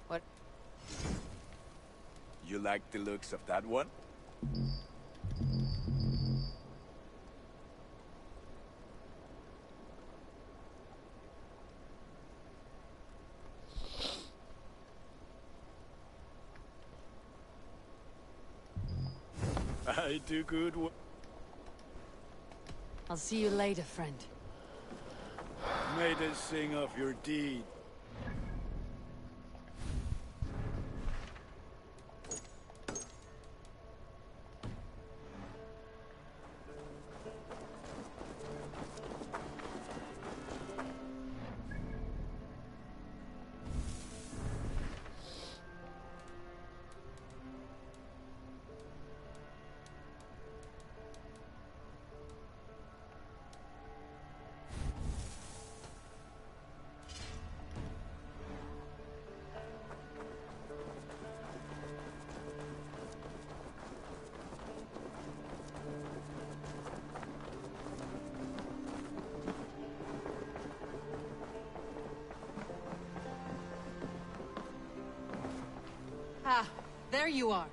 What? You like the looks of that one? I do good work. I'll see you later, friend. May they sing of your deed. Ah, there you are.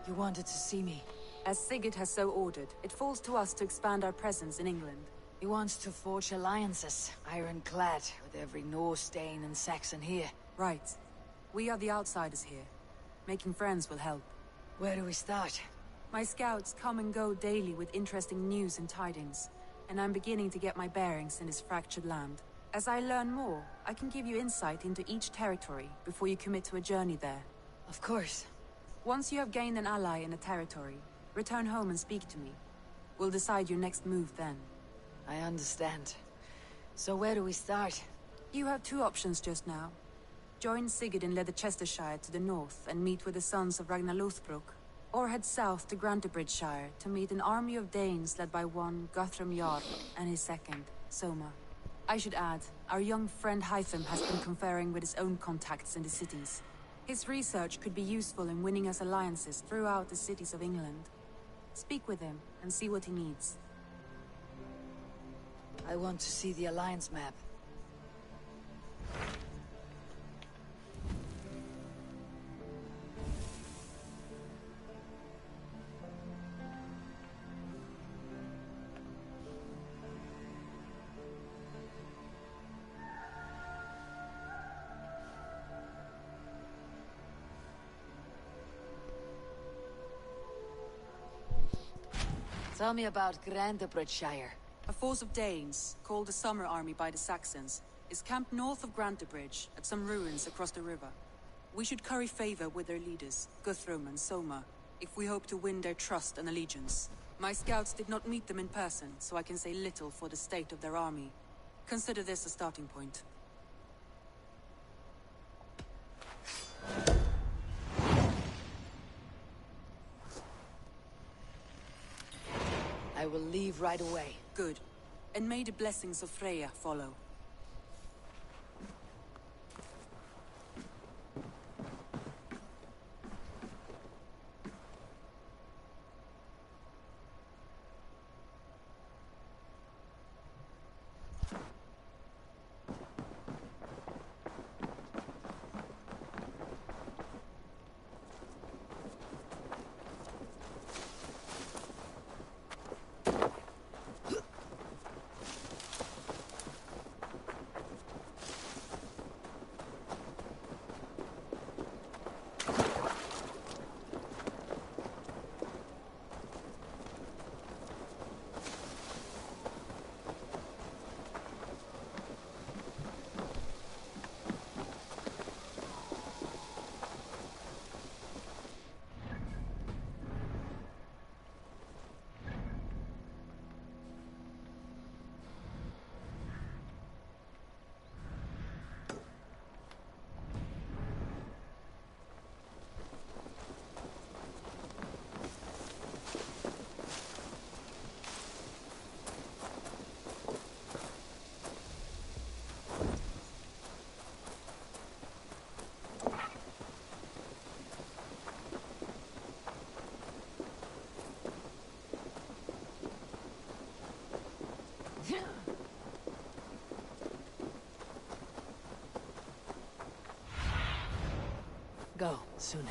You wanted to see me. As Sigurd has so ordered, it falls to us to expand our presence in England. He wants to forge alliances, ironclad, with every Norse, Dane, and Saxon here. Right. We are the outsiders here. Making friends will help. Where do we start? My scouts come and go daily with interesting news and tidings, and I'm beginning to get my bearings in this fractured land. As I learn more, I can give you insight into each territory before you commit to a journey there. Of course. Once you have gained an ally in a territory, return home and speak to me. We'll decide your next move then. I understand. So where do we start? You have two options just now. Join Sigurd in Leicestershire to the north and meet with the sons of Ragnar Lothbrok, or head south to Grantebridgeshire to meet an army of Danes led by one Guthrum Jarl and his second, Soma. I should add, our young friend Hytham has been conferring with his own contacts in the cities. His research could be useful in winning us alliances throughout the cities of England. Speak with him and see what he needs. I want to see the Alliance map. Tell me about Grantebridgeshire. A force of Danes, called the Summer Army by the Saxons, is camped north of Grantebridge at some ruins across the river. We should curry favor with their leaders, Guthrum and Soma, if we hope to win their trust and allegiance. My scouts did not meet them in person, so I can say little for the state of their army. Consider this a starting point. I will leave right away. Good. And may the blessings of Freya follow. Go, Sunan.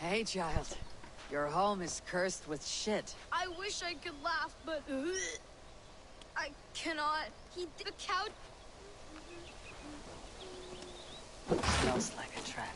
Hey, child. Your home is cursed with shit. I wish I could laugh, but I cannot. The couch. Smells like a trap.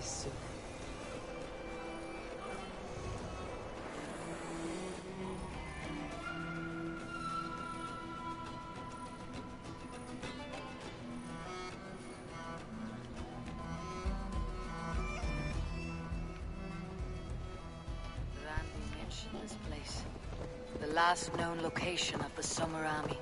Soon. Randy mentioned this place. The last known location of the Summer Army.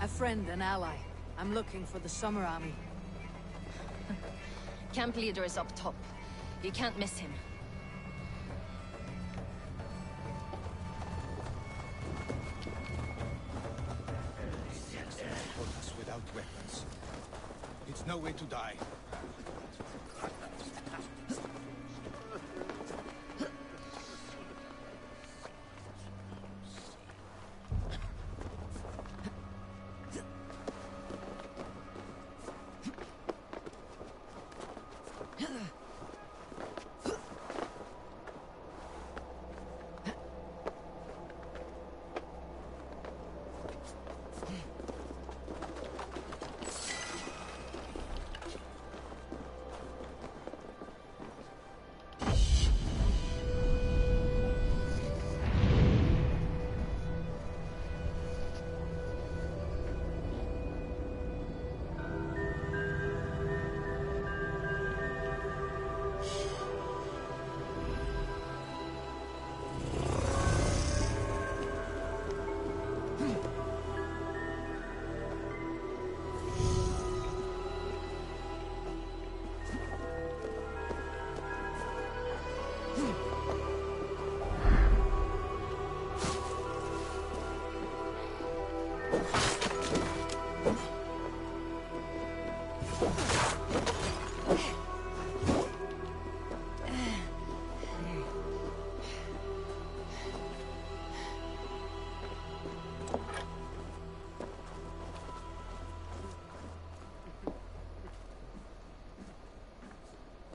A friend and ally. I'm looking for the Summer Army. Camp leader is up top. You can't miss him. Put us without weapons. It's no way to die.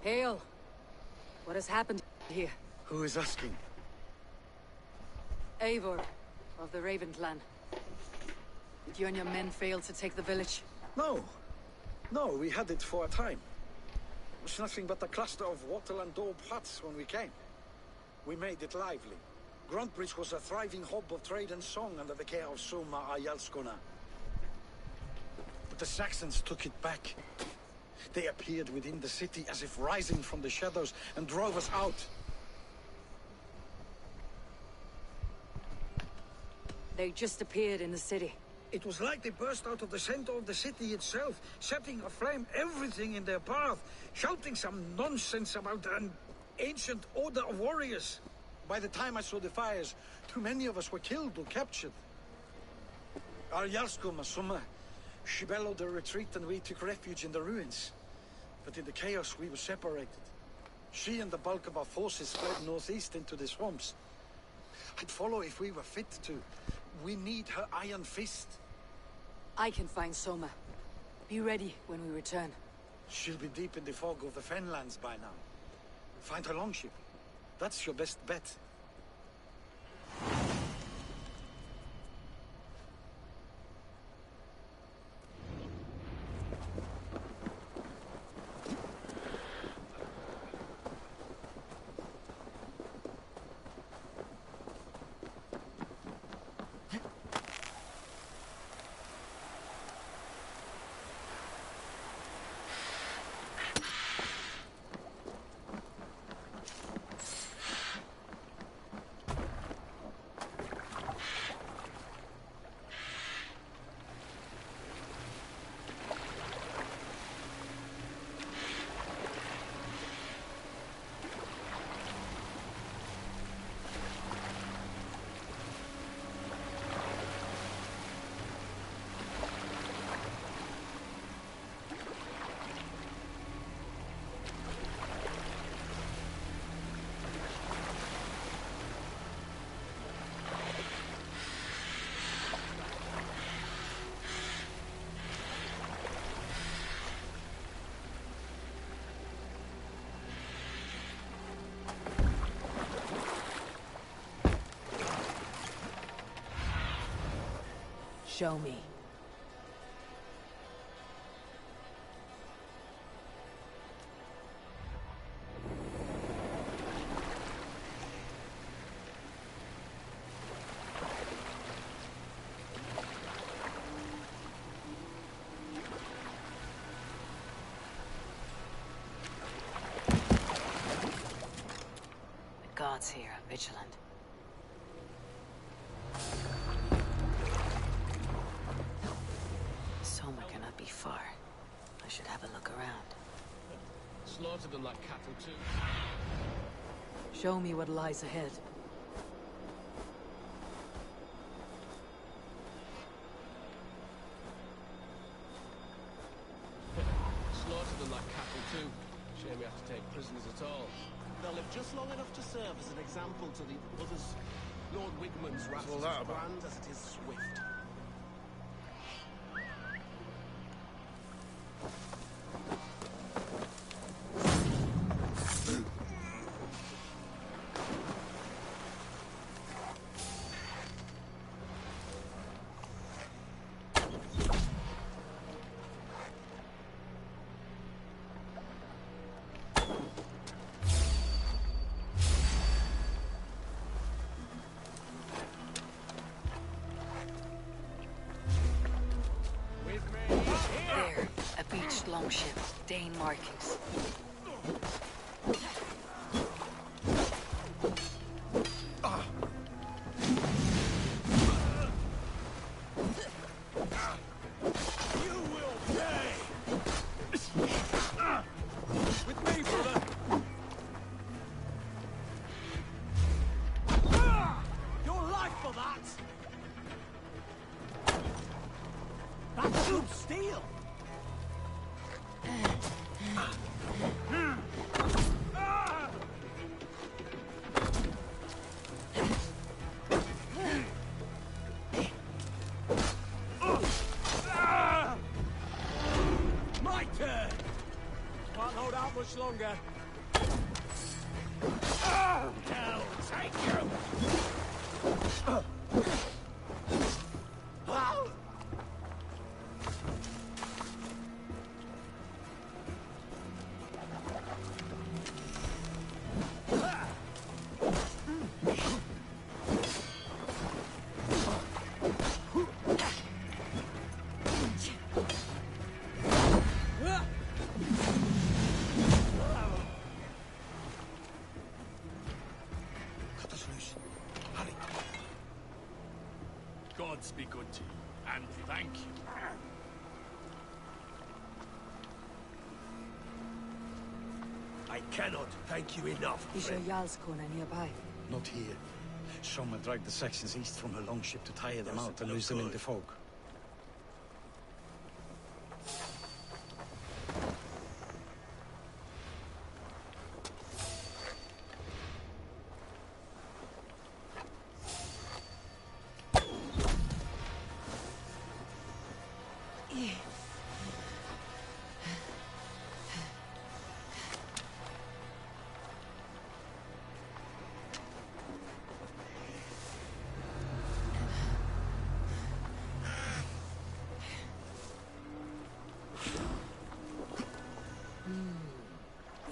Hail! What has happened here? Who is asking? Eivor, of the Raven clan. Did you and your men fail to take the village? No. No, we had it for a time. It was nothing but a cluster of wattle and daub huts when we came. We made it lively. Gruntbridge was a thriving hub of trade and song under the care of Soma Ayalskona. But the Saxons took it back. They appeared within the city as if rising from the shadows and drove us out. They just appeared in the city. It was like they burst out of the center of the city itself, setting aflame everything in their path, shouting some nonsense about an ancient order of warriors. By the time I saw the fires, too many of us were killed or captured. Ayalskona, Soma, she bellowed a retreat and we took refuge in the ruins. But in the chaos we were separated. She and the bulk of our forces fled northeast into the swamps. I'd follow if we were fit to. We need her iron fist. I can find Soma. Be ready when we return. She'll be deep in the fog of the Fenlands by now. Find her longship. That's your best bet. Show me. The gods here are vigilant. Soma cannot be far. I should have a look around. Slaughtered them like cattle too. Show me what lies ahead. Slaughtered them like cattle too. Shame we have to take prisoners at all. They'll live just long enough to serve as an example to the others. Lord Wigman's wrath all is that as about? grand as it is swift. Oh shit, Dane markings. Much longer. Hell, take you! Gods be good to you, and thank you. I cannot thank you enough, Is your friend. Jarl's corner nearby? Not here. Someone dragged the Saxons east from a longship to tire them out and lose them in the fog.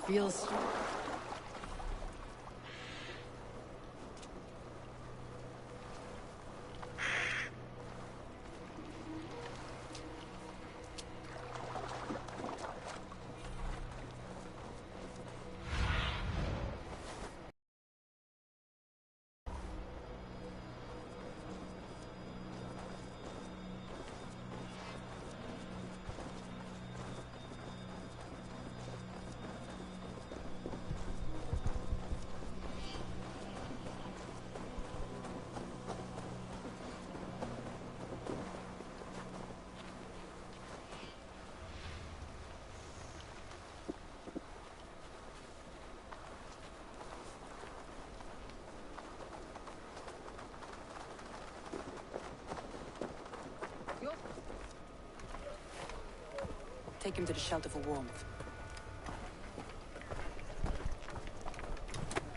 Feels... Take him to the shelter for warmth.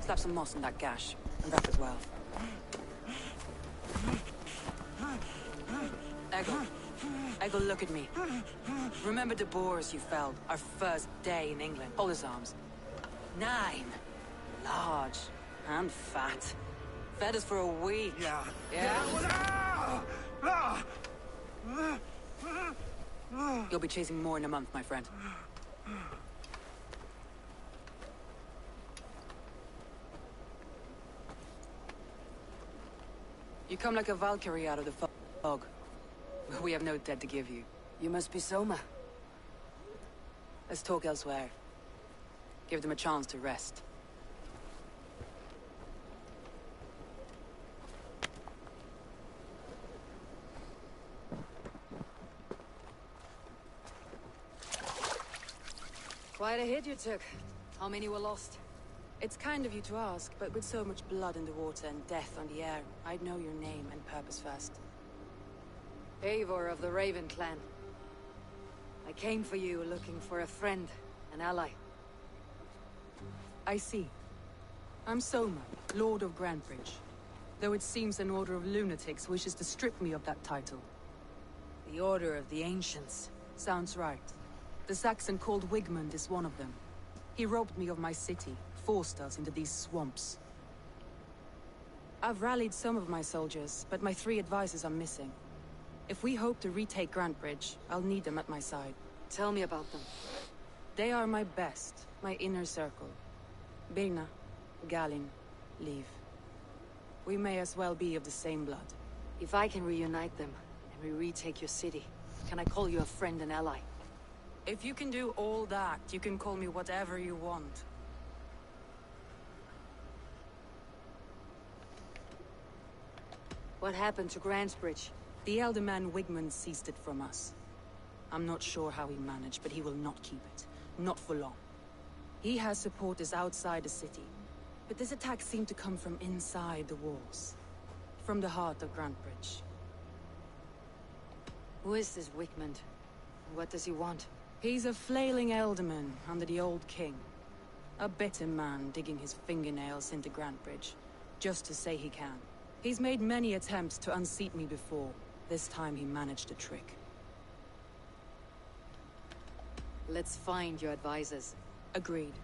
Slap some moss in that gash, and wrap as well. Eggle, look at me. Remember the boars you felled, our first day in England? Hold his arms. 9. Large and fat. Fed us for a week. Yeah. You'll be chasing more in a month, my friend. You come like a Valkyrie out of the fog. We have no debt to give you. You must be Soma. Let's talk elsewhere. Give them a chance to rest. Quite a hit you took. How many were lost? It's kind of you to ask, but with so much blood in the water and death on the air, I'd know your name and purpose first. Eivor of the Raven clan. I came for you looking for a friend, an ally. I see. I'm Soma, Lord of Grantbridge. Though it seems an order of lunatics wishes to strip me of that title. The Order of the Ancients. Sounds right. The Saxon called Wigmund is one of them. He robbed me of my city, forced us into these swamps. I've rallied some of my soldiers, but my 3 advisors are missing. If we hope to retake Grantbridge, I'll need them at my side. Tell me about them. They are my best, my inner circle. Birna, Galin, Liv. We may as well be of the same blood. If I can reunite them, and we retake your city, can I call you a friend and ally? If you can do all that, you can call me whatever you want. What happened to Grandsbridge? The elder man Wigmund seized it from us. I'm not sure how he managed, but he will not keep it. Not for long. He has supporters outside the city. But this attack seemed to come from inside the walls. From the heart of Grantbridge. Who is this Wigmund? What does he want? He's a flailing elderman under the old king. A bitter man digging his fingernails into Grantbridge, just to say he can. He's made many attempts to unseat me before. This time he managed a trick. Let's find your advisors. Agreed.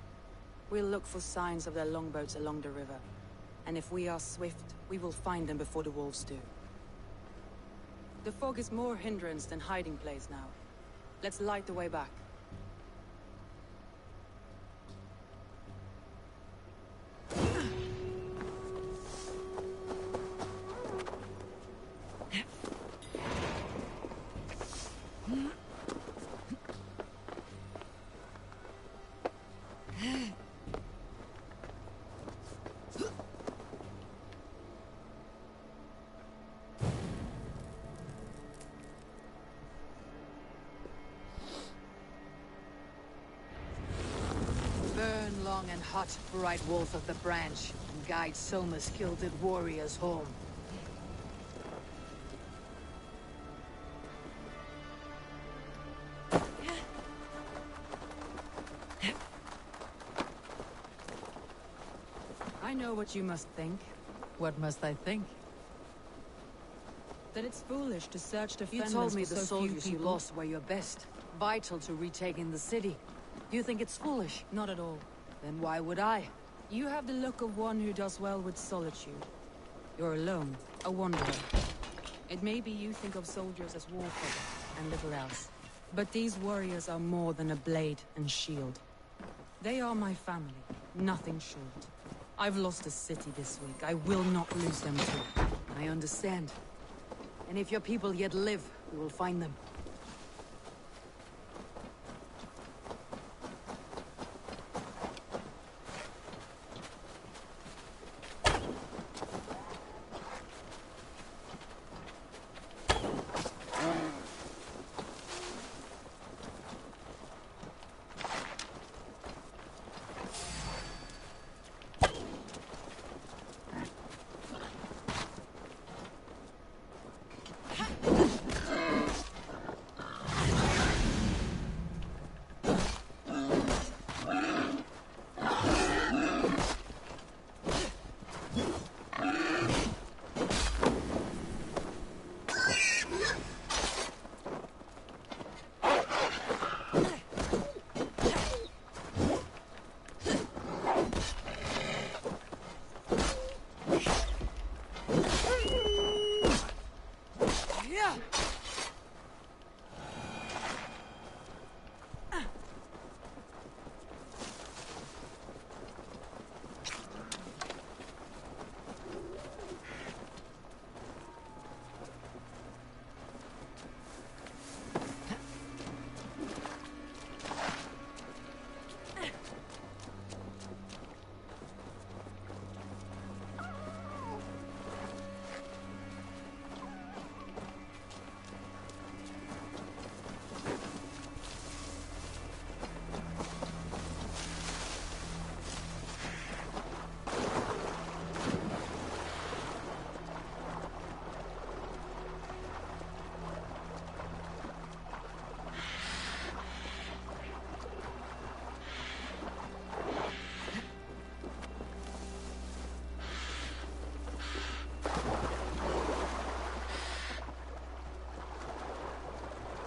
We'll look for signs of their longboats along the river. And if we are swift, we will find them before the wolves do. The fog is more hindrance than hiding place now. Let's light the way back. Burn long and hot, bright wolf of the branch, and guide Soma's gilded warriors home. I know what you must think. What must I think? That it's foolish to search You defenders told me for the so few soldiers you people. lost were your best. Vital to retaking the city. Do you think it's foolish? Not at all. Then why would I? You have the look of one who does well with solitude. You're alone, a wanderer. It may be you think of soldiers as war fodder, and little else. But these warriors are more than a blade and shield. They are my family, nothing short. I've lost a city this week. I will not lose them too. I understand. And if your people yet live, we will find them.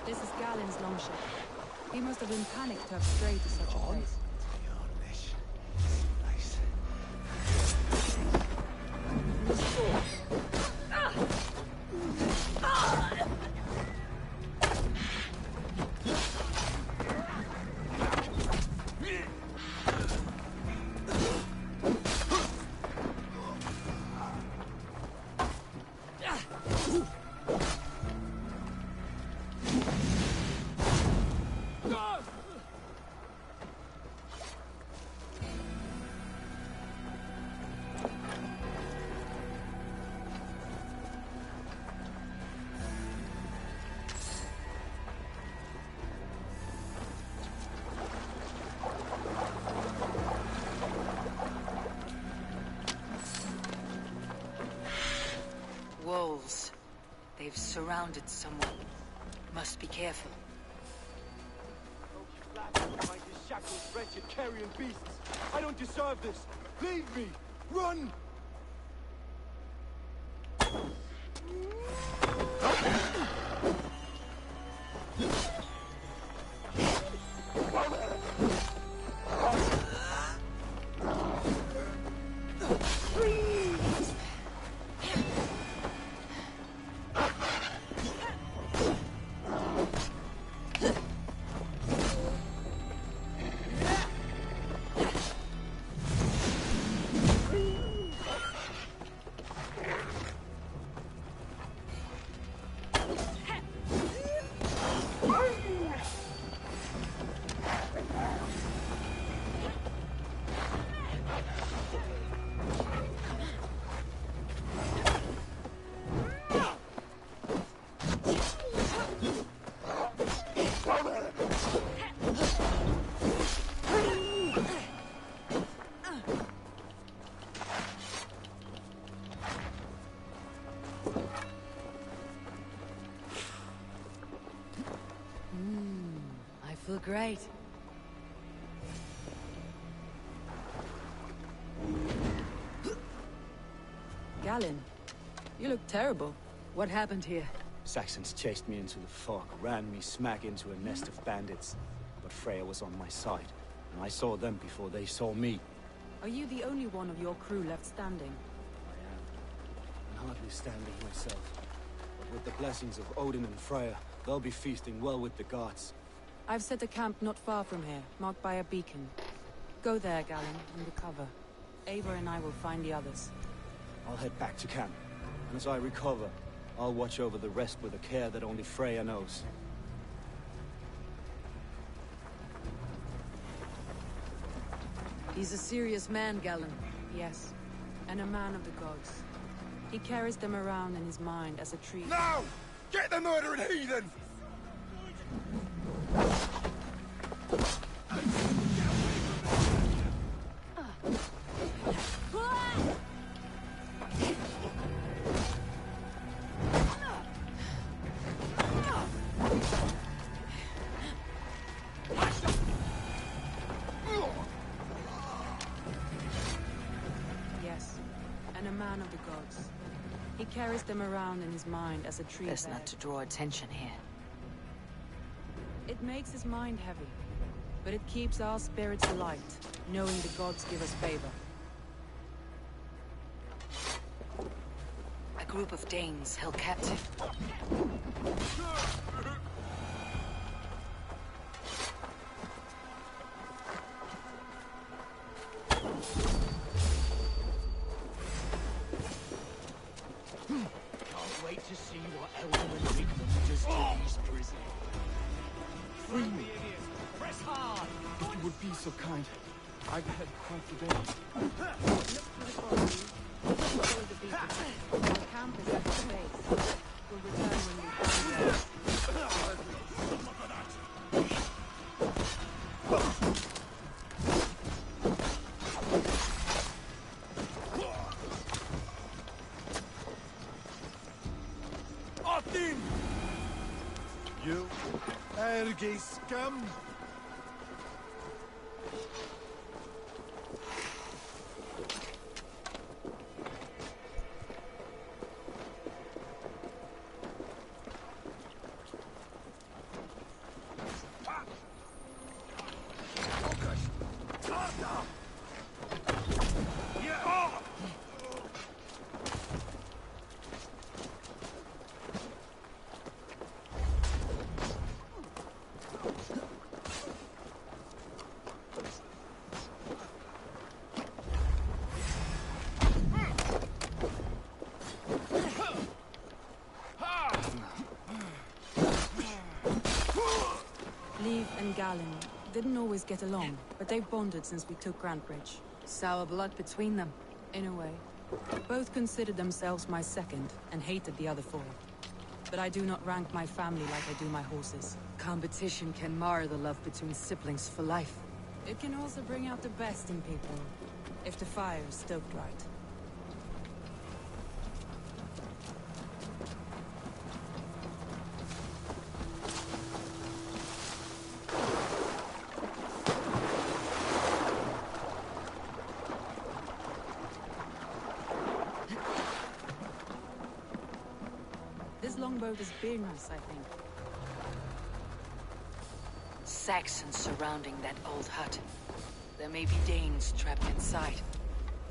This is Galen's longship. He must have been panicked to have strayed to such a place. We've surrounded someone. Must be careful. Behind these shackles, wretched carrion beasts. I don't deserve this. Leave me. Run. I feel great. Galen, you look terrible. What happened here? Saxons chased me into the fog, ran me smack into a nest of bandits. But Freya was on my side, and I saw them before they saw me. Are you the only one of your crew left standing? I am. I'm hardly standing myself. But with the blessings of Odin and Freya, they'll be feasting well with the gods. I've set a camp not far from here, marked by a beacon. Go there, Galen, and recover. Eivor and I will find the others. I'll head back to camp, and as I recover, I'll watch over the rest with a care that only Freya knows. He's a serious man, Galen. Yes, and a man of the gods. He carries them around in his mind as a tree. Now! Get the murdering heathen! Yes, and a man of the gods. He carries them around in his mind as a tree. Best not to draw attention here. It makes his mind heavy, but it keeps our spirits light, knowing the gods give us favor. A group of Danes held captive. Can't wait to see what Elderman Wigman does to these prisoners. Free me. Press hard! If you would be so kind. I've had quite the day. Follow the beacon. Our camp is at the base. We'll return when we find them. Martin! You ergy scum! Leave and Galen didn't always get along, but they've bonded since we took Grantbridge. Sour blood between them. In a way. Both considered themselves my second, and hated the other four. But I do not rank my family like I do my horses. Competition can mar the love between siblings for life. It can also bring out the best in people, if the fire is stoked right. longboat is Birna's, I think. Saxons surrounding that old hut. There may be Danes trapped inside.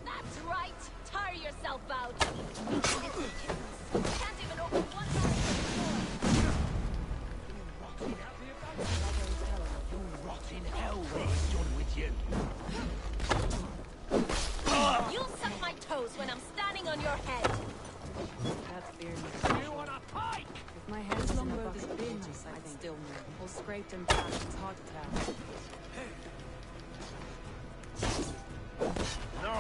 That's right! Tire yourself out! Can't even open one Rot in hell when he's done with you. You'll suck my toes when I'm standing on your head! That's Birna's. You want a pike? If my head's in a bucket of Birna's, I'd still know. All scraped and patched, it's hard to tell. No.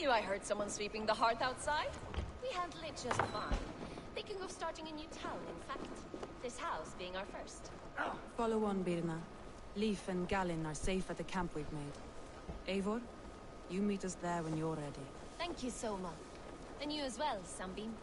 I heard someone sweeping the hearth outside. We handle it just fine. Thinking of starting a new town, in fact. This house being our first. Follow on, Birna. Leif and Gallin are safe at the camp we've made. Eivor, you meet us there when you're ready. Thank you, Soma. And you as well, Sunbeam.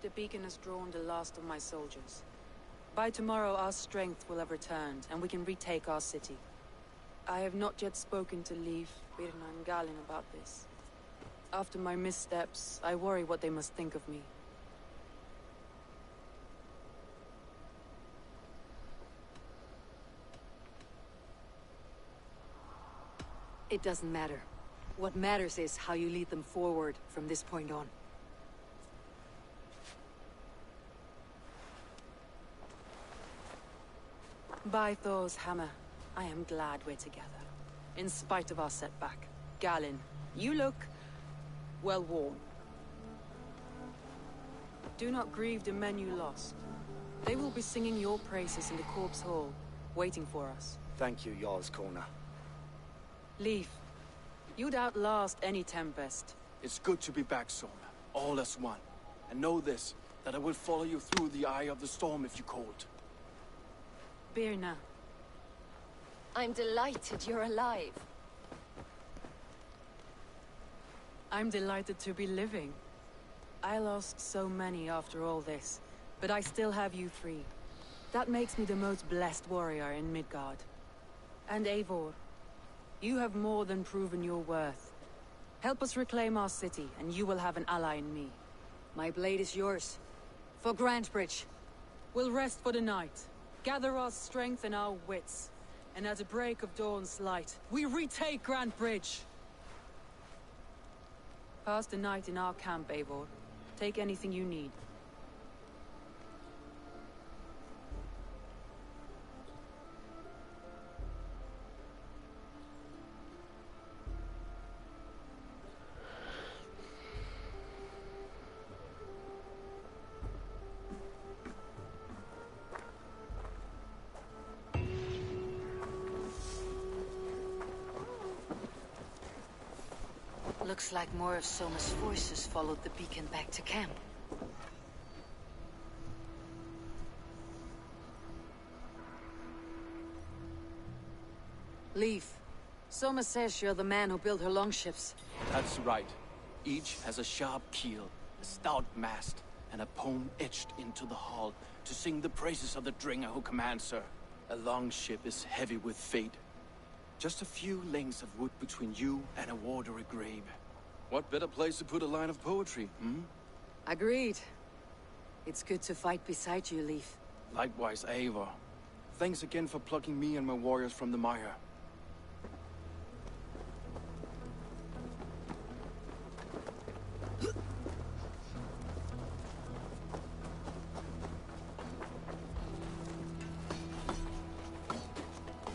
The beacon has drawn the last of my soldiers. By tomorrow our strength will have returned, and we can retake our city. I have not yet spoken to Leif, Birna and Gallin about this. After my missteps, I worry what they must think of me. It doesn't matter. What matters is how you lead them forward from this point on. By Thor's hammer, I am glad we're together. In spite of our setback. Galen, you look... well worn. Do not grieve the men you lost. They will be singing your praises in the Corpse Hall, waiting for us. Thank you, Jarl's Corner. Leaf, you'd outlast any tempest. It's good to be back, Soma. All as one. And know this, that I will follow you through the eye of the storm if you called. Birna. I'm delighted you're alive. I'm delighted to be living. I lost so many after all this, but I still have you three. That makes me the most blessed warrior in Midgard. And Eivor, you have more than proven your worth. Help us reclaim our city, and you will have an ally in me. My blade is yours. For Grantebridge. We'll rest for the night. Gather our strength and our wits. And at the break of dawn's light, we retake Grantebridge! Pass the night in our camp, Eivor. Take anything you need. Looks like more of Soma's forces followed the beacon back to camp. Leaf. Soma says you're the man who built her longships. That's right. Each has a sharp keel, a stout mast, and a poem etched into the hull to sing the praises of the Dringer who commands her. A longship is heavy with fate. Just a few lengths of wood between you and a watery grave. What better place to put a line of poetry, hmm? Agreed. It's good to fight beside you, Leaf. Likewise, Eivor. Thanks again for plucking me and my warriors from the mire.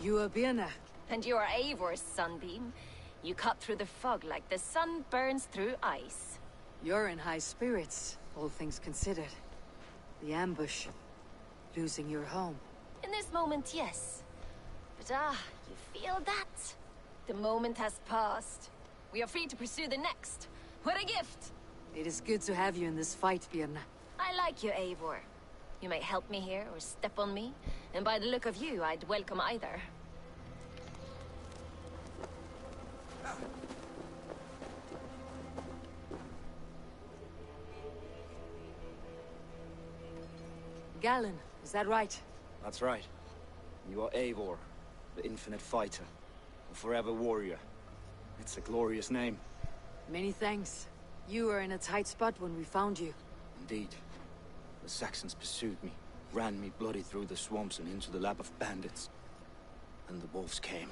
You are Birna. And you are Eivor's sunbeam. You cut through the fog like the sun burns through ice. You're in high spirits, all things considered. The ambush. Losing your home. In this moment, yes. But you feel that? The moment has passed. We are free to pursue the next. What a gift! It is good to have you in this fight, Birna. I like you, Eivor. You may help me here or step on me, and by the look of you, I'd welcome either. Galen, is that right? That's right. You are Eivor, the infinite fighter, a forever warrior. It's a glorious name. Many thanks. You were in a tight spot when we found you. Indeed. The Saxons pursued me, ran me bloody through the swamps and into the lap of bandits. And the wolves came.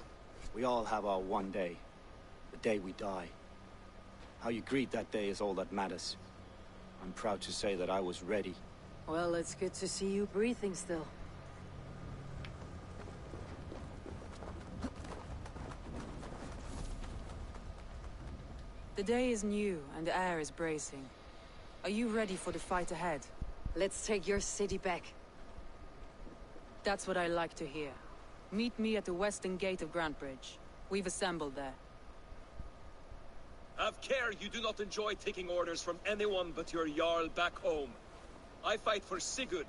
We all have our one day. The day we die. How you greet that day is all that matters. I'm proud to say that I was ready. Well, it's good to see you breathing still. The day is new, and the air is bracing. Are you ready for the fight ahead? Let's take your city back. That's what I like to hear. Meet me at the western gate of Grantebridge. We've assembled there. Have care you do not enjoy taking orders from anyone but your Jarl back home. I fight for Sigurd,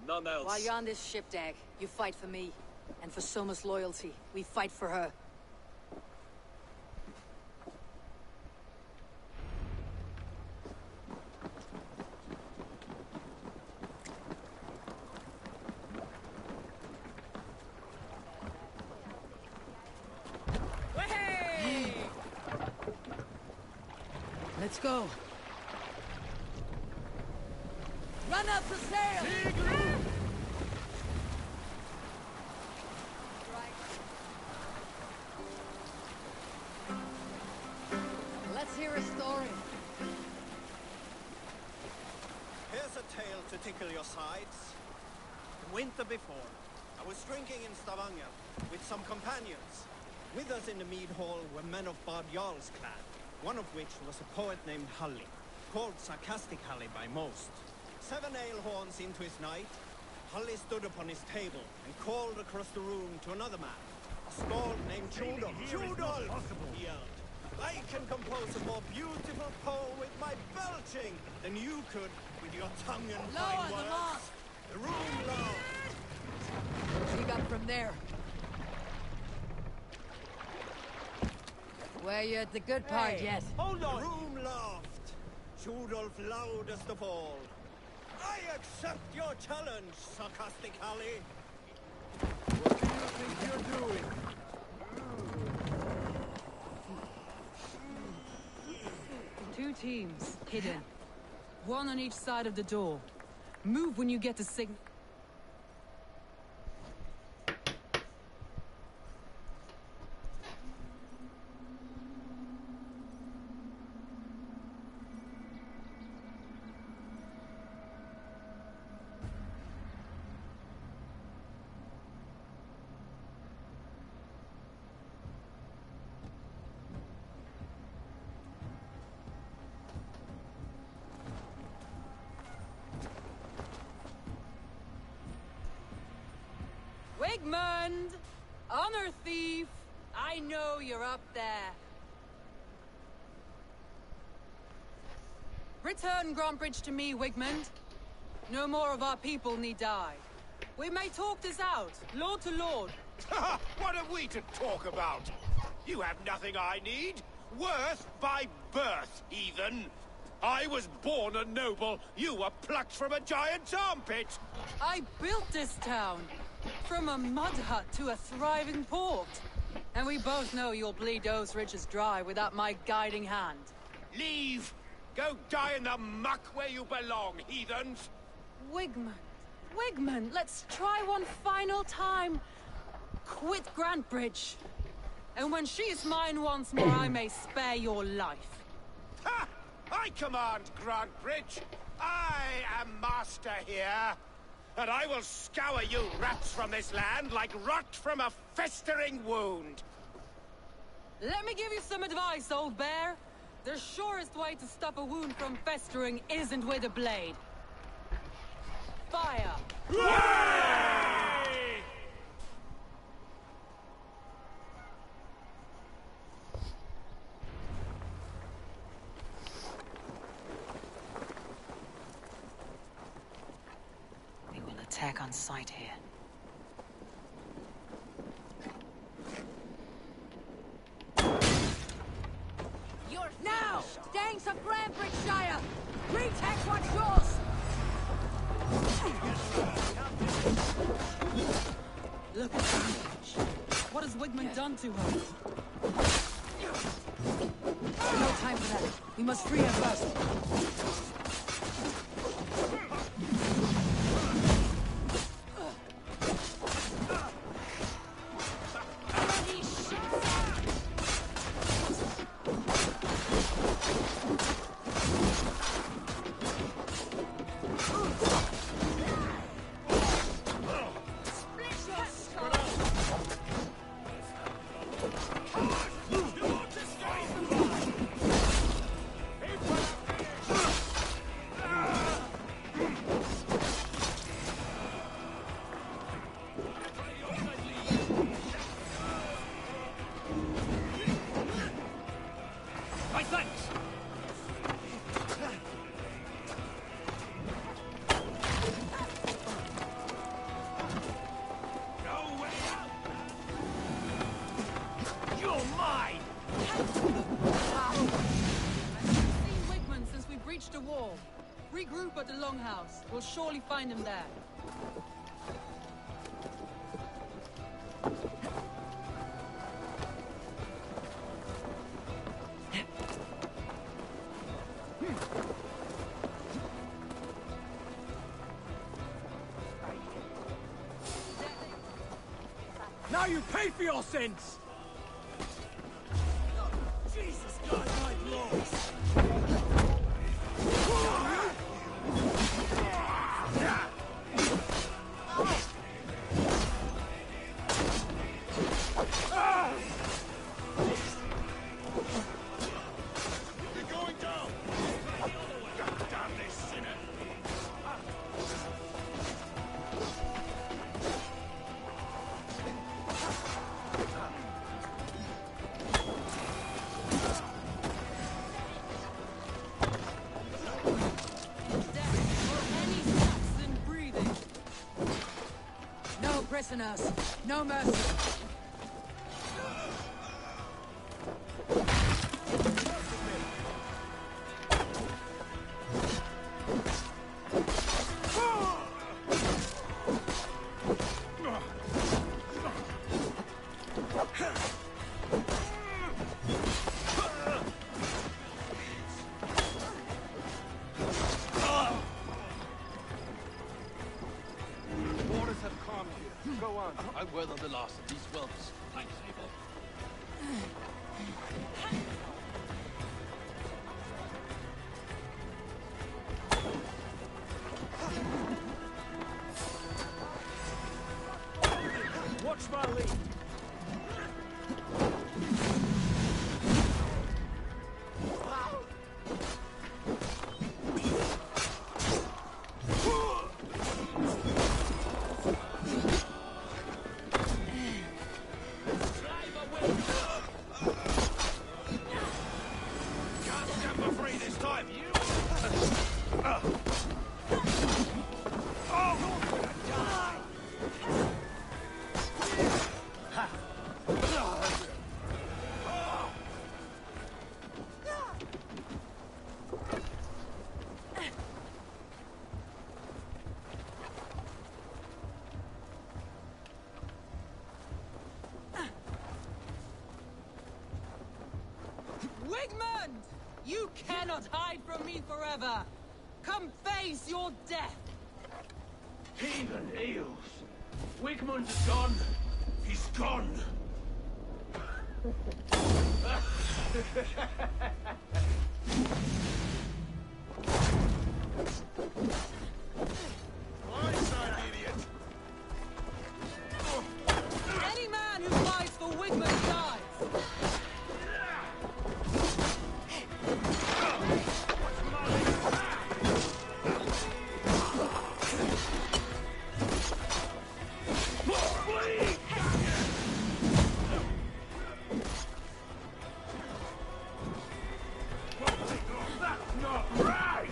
none else. While you're on this ship, Dag, you fight for me. And for Soma's loyalty, we fight for her. Let's go. Run up the sail! Let's hear a story. Here's a tale to tickle your sides. The winter before, I was drinking in Stavanger with some companions. With us in the mead hall were men of Bard Jarl's clan, one of which was a poet named Halli, called Sarcastic Halli by most. 7 ale horns into his night, Halli stood upon his table and called across the room to another man, a skald named Chudolf. Chudolf! He yelled. I can compose a more beautiful poem with my belching than you could with your tongue and fine words. The room laughed. Dig up from there. Where you at the good part yet? Hold on! The room laughed. Chudolf loudest of all. I accept your challenge, Sarcastic Halli. What do you think you're doing? Two teams, hidden. One on each side of the door. Move when you get the signal. Wigmund! Honor thief! I know you're up there. Return Grantbridge to me, Wigmund. No more of our people need die. We may talk this out, lord to lord. What have we to talk about? You have nothing I need. Worth by birth, heathen. I was born a noble. You were plucked from a giant's armpit. I built this town. From a mud hut to a thriving port. And we both know you'll bleed those riches dry without my guiding hand. Leave! Go die in the muck where you belong, heathens! Wigmund, Wigmund, let's try one final time. Quit Grantbridge. And when she is mine once more, I may spare your life. Ha! I command Grantbridge. I am master here. And I will scour you rats from this land like rot from a festering wound. Let me give you some advice, old bear. The surest way to stop a wound from festering isn't with a blade. Fire! Hooray! We will attack on sight here. Now! Danes of Grantbridgeshire! Retake what's yours! Look at her. What has Wigmund done to her? No time for that. We must free her first. The wall. Regroup at the Longhouse. We'll surely find him there. Now you pay for your sins! Jesus God, my lords! prisoners. No mercy. Waters have calmed here. Go on. I weather the last of these whelps. Thanks, Abel. Watch my lead. Wigmund! You cannot hide from me forever! Come face your death! Heathen eels. Wigmund is gone. He's gone. Any man who fights for Wigmund dies! That's not right!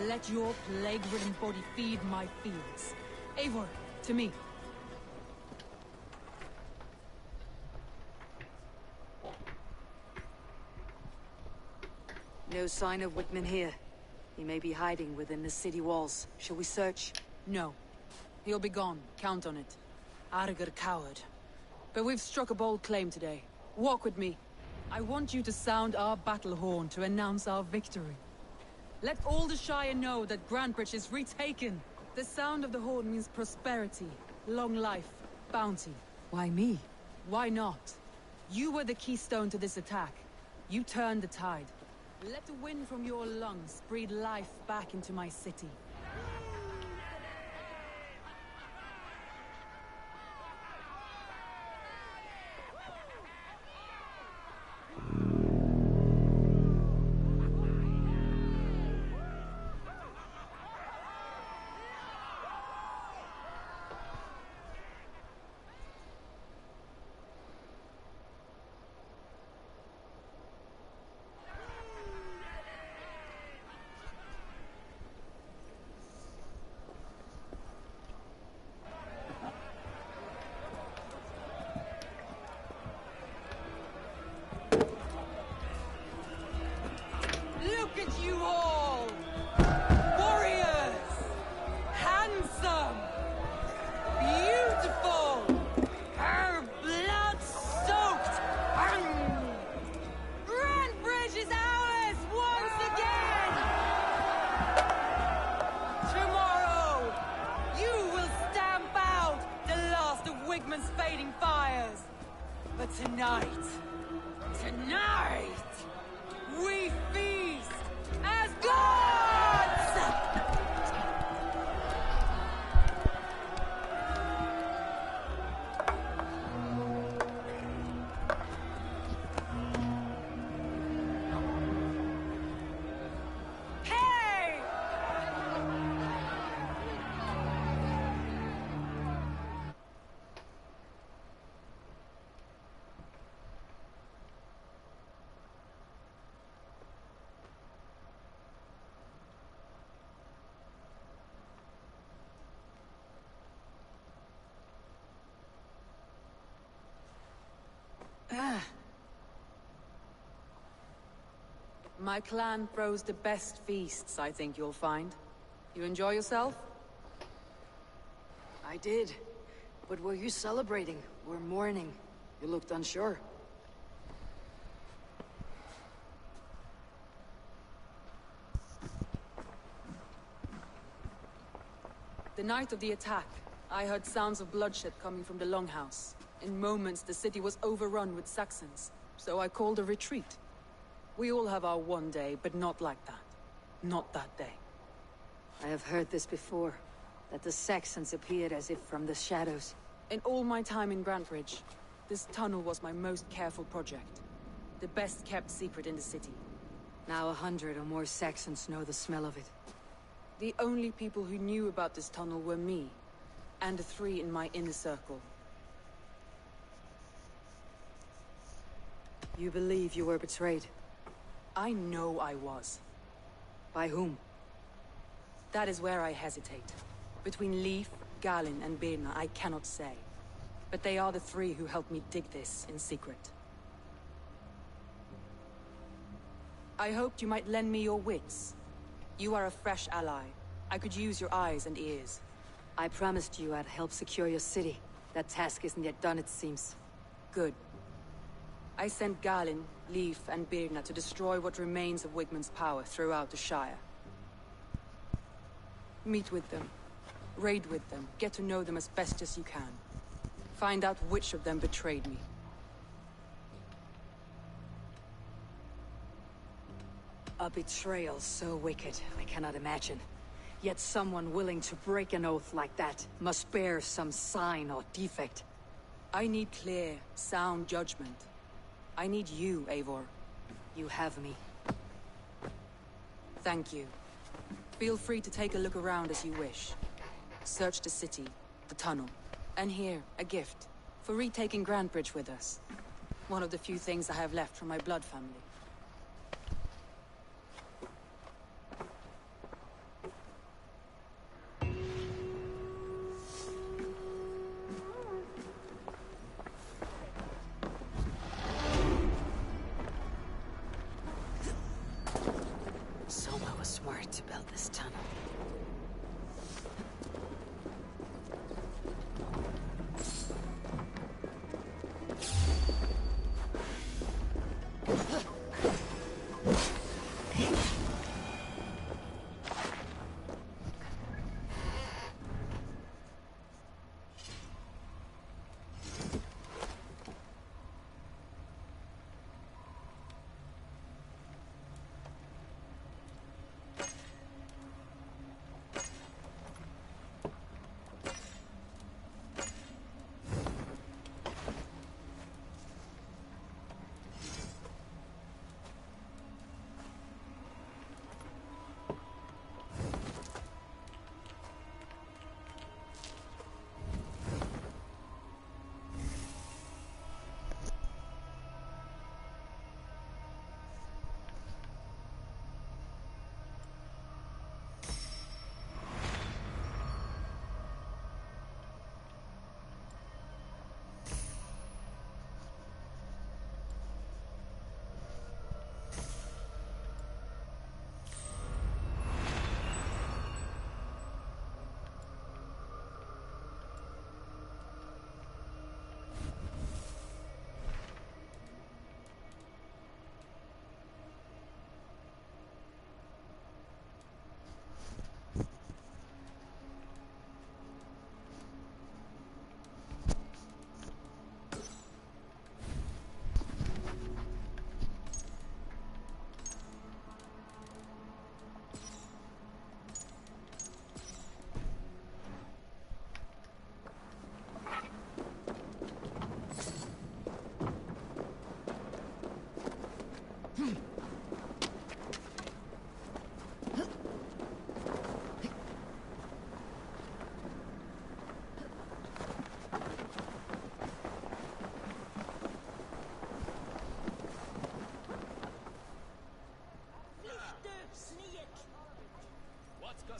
Let your plague-ridden body feed my fields. Eivor, to me. No sign of Whitman here. He may be hiding within the city walls. Shall we search? No. He'll be gone. Count on it. Arger coward. But we've struck a bold claim today. Walk with me. I want you to sound our battle horn to announce our victory. Let all the Shire know that Grantbridge is retaken. The sound of the horn means prosperity, long life, bounty. Why me? Why not? You were the keystone to this attack. You turned the tide. Let the wind from your lungs breathe life back into my city. Look at you all! Warriors! Handsome! Beautiful! Blood-soaked! Grantbridge is ours once again! Tomorrow, you will stamp out the last of Wigmund's fading fires. But tonight, we feast as gods! Hey! My clan throws the best feasts, I think you'll find. You enjoy yourself? I did. But were you celebrating or mourning? You looked unsure. The night of the attack, I heard sounds of bloodshed coming from the Longhouse. In moments, the city was overrun with Saxons, so I called a retreat. We all have our one day, but not like that. Not that day. I have heard this before, that the Saxons appeared as if from the shadows. In all my time in Grantbridge, this tunnel was my most careful project. The best kept secret in the city. Now 100 or more Saxons know the smell of it. The only people who knew about this tunnel were me, and the 3 in my inner circle. You believe you were betrayed? I know I was. By whom? That is where I hesitate. Between Leif, Galin, and Birna, I cannot say. But they are the 3 who helped me dig this in secret. I hoped you might lend me your wits. You are a fresh ally. I could use your eyes and ears. I promised you I'd help secure your city. That task isn't yet done, it seems. Good. I sent Galin, Leif, and Birna to destroy what remains of Wigmund's power throughout the Shire. Meet with them. Raid with them. Get to know them as best as you can. Find out which of them betrayed me. A betrayal so wicked, I cannot imagine. Yet someone willing to break an oath like that must bear some sign or defect. I need clear, sound judgment. I need you, Eivor. You have me. Thank you. Feel free to take a look around as you wish. Search the city, the tunnel, and here, a gift. For retaking Grantbridge with us. One of the few things I have left from my blood family. Soma was smart to build this tunnel.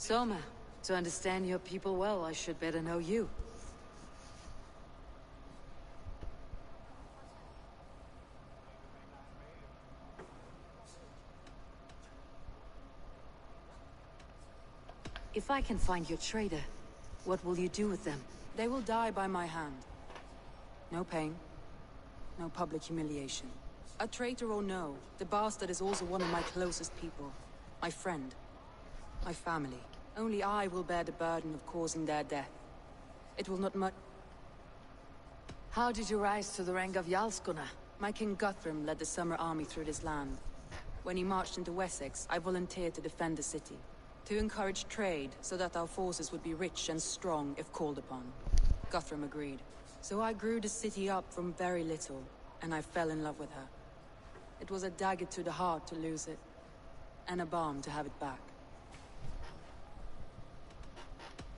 Soma, to understand your people well, I should better know you. If I can find your traitor, what will you do with them? They will die by my hand. No pain, no public humiliation. A traitor or no, the bastard is also one of my closest people. My friend. My family. Only I will bear the burden of causing their death. It will not much... How did you rise to the rank of Jarls, Gunnar? My King Guthrum led the Summer Army through this land. When he marched into Wessex, I volunteered to defend the city. To encourage trade, so that our forces would be rich and strong if called upon. Guthrum agreed. So I grew the city up from very little, and I fell in love with her. It was a dagger to the heart to lose it, and a balm to have it back.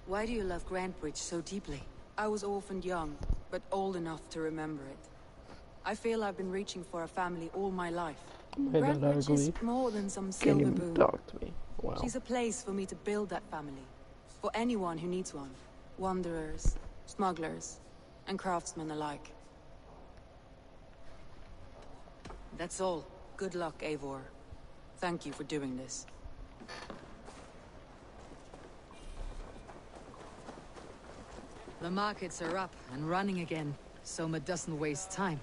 Why do you love Grantebridge so deeply? I was orphaned young, but old enough to remember it. I feel I've been reaching for a family all my life. Grantebridge is more than some silver boon. Talk to me. Wow. She's a place for me to build that family. For anyone who needs one. Wanderers, smugglers, and craftsmen alike. That's all. Good luck, Eivor. Thank you for doing this. The markets are up and running again. Soma doesn't waste time.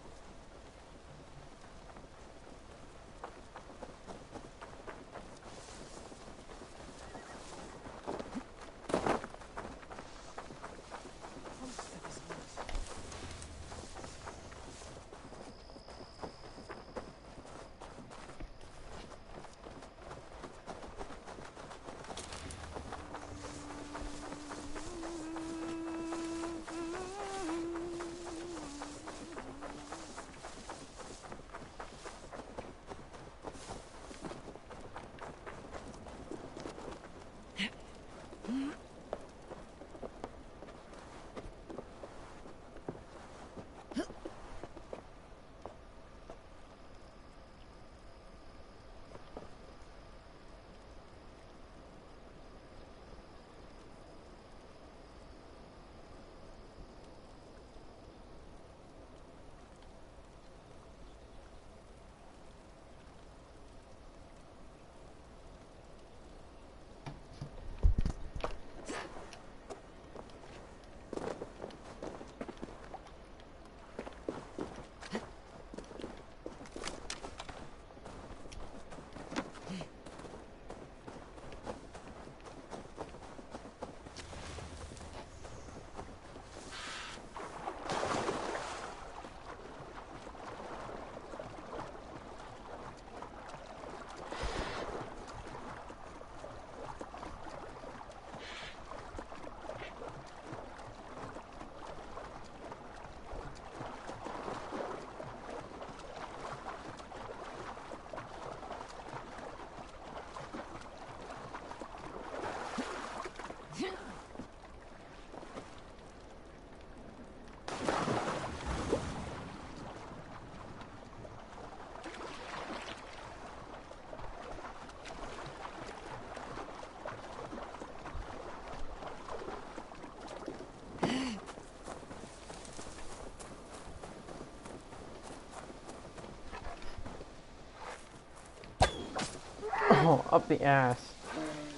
Oh, up the ass.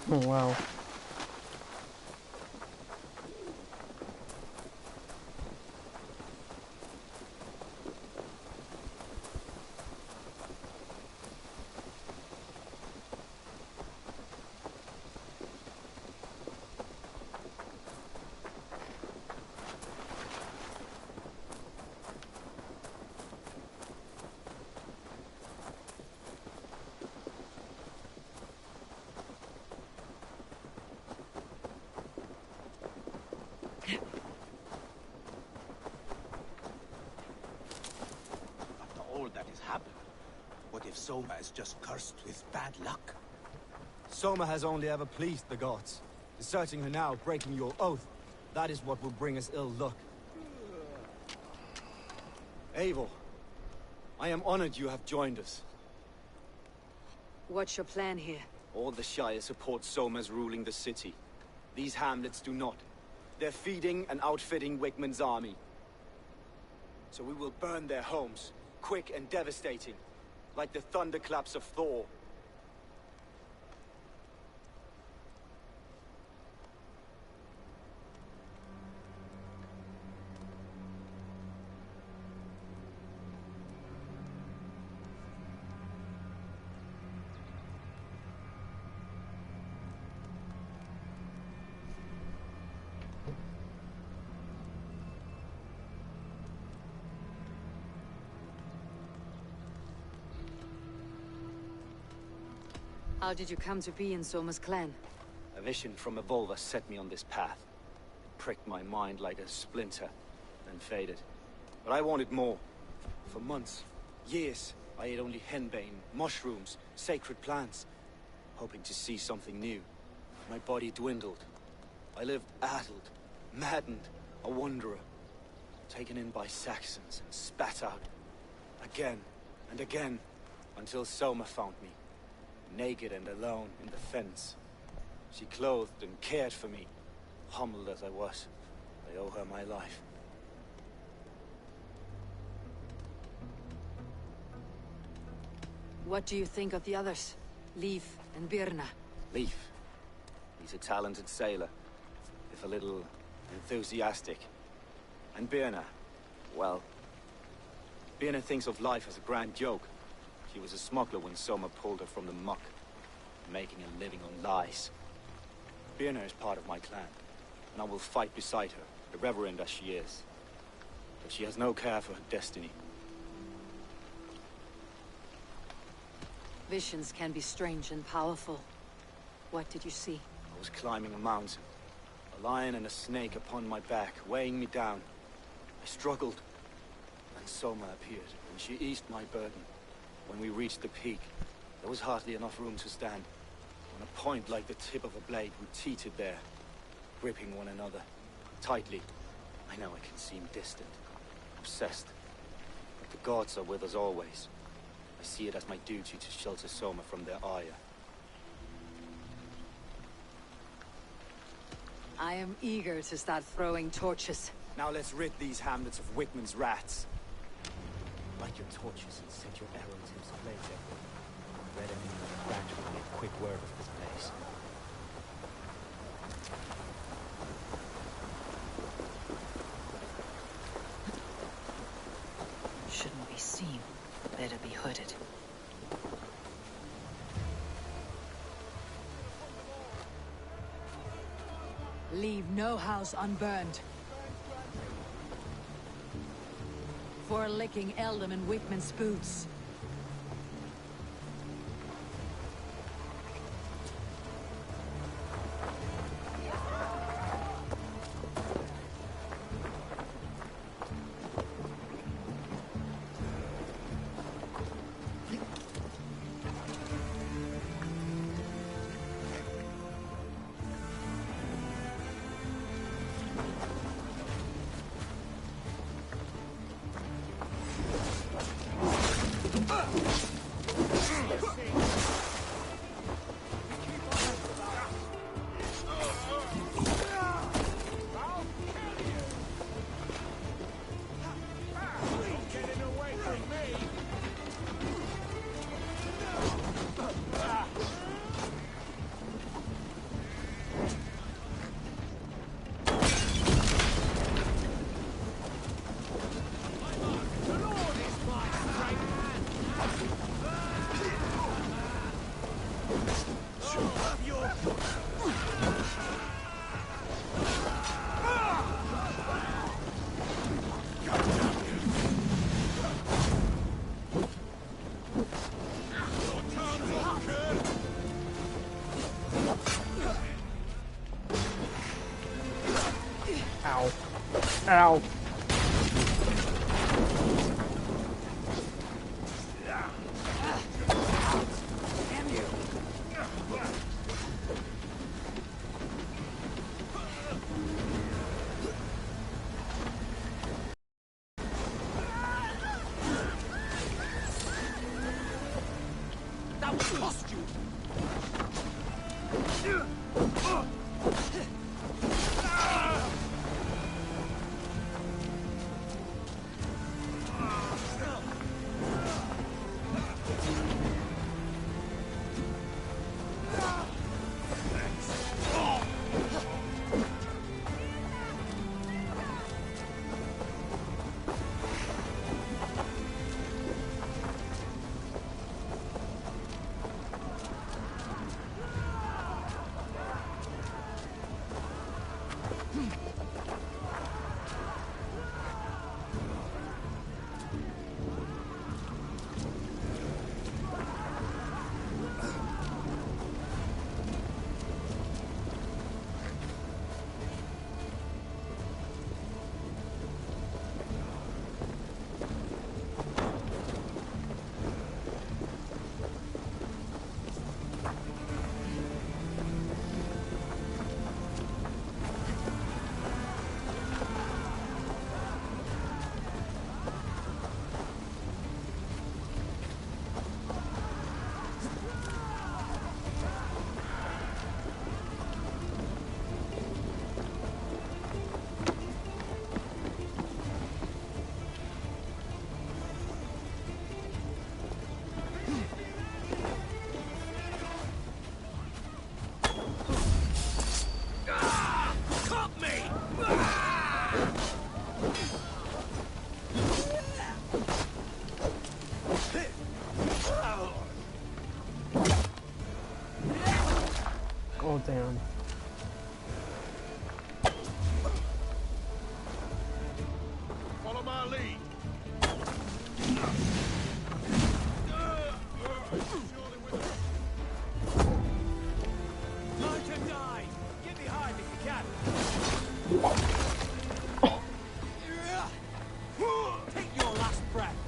Oh, wow. What if Soma is just cursed with bad luck? Soma has only ever pleased the gods. Deserting her now, breaking your oath, that is what will bring us ill luck. Eivor, I am honored you have joined us. What's your plan here? All the Shire support Soma's ruling the city. These hamlets do not. They're feeding and outfitting Wigmund's army. So we will burn their homes, quick and devastating, like the thunderclaps of Thor. How did you come to be in Soma's clan? A vision from Evolva set me on this path. It pricked my mind like a splinter, then faded. But I wanted more. For months, years, I ate only henbane, mushrooms, sacred plants, hoping to see something new. My body dwindled. I lived addled, maddened, a wanderer, taken in by Saxons and spat out, again and again, until Soma found me, naked and alone in the fence. She clothed and cared for me, humbled as I was. I owe her my life. What do you think of the others? Leif and Birna? Leif. He's a talented sailor, if a little enthusiastic. And Birna, well... Birna thinks of life as a grand joke. She was a smuggler when Soma pulled her from the muck, making a living on lies. Birna is part of my clan, and I will fight beside her, irreverent as she is. But she has no care for her destiny. Visions can be strange and powerful. What did you see? I was climbing a mountain. A lion and a snake upon my back, weighing me down. I struggled. And Soma appeared, and she eased my burden. When we reached the peak, there was hardly enough room to stand. On a point like the tip of a blade, we teetered there, gripping one another, tightly. I know I can seem distant, obsessed. But the gods are with us always. I see it as my duty to shelter Soma from their ire. I am eager to start throwing torches. Now let's rid these hamlets of Wickman's rats. Light your torches and set your arrow tips ablaze. Red enemy on the branch will get quick word of this place. Shouldn't be seen. Better be hooded. Leave no house unburned. For licking Eldam and Wickman's boots. Ow. Ow. That will cost you! lead. March or die! Get behind if you can! Take your last breath!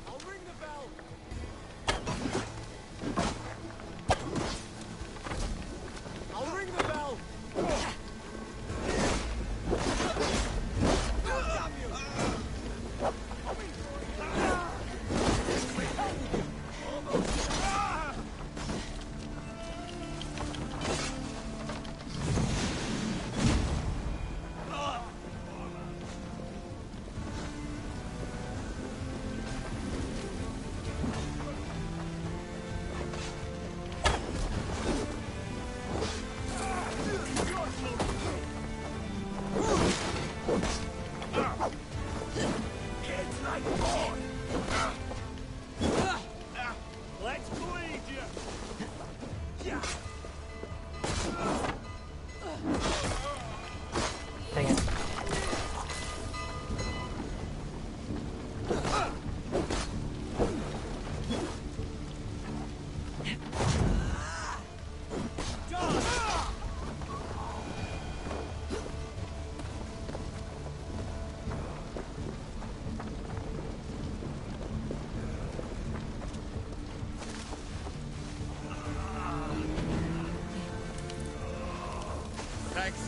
I'll ring the bell! I'll ring the bell! Damn you! Let's bleed you! Yeah. Dang it. Thanks.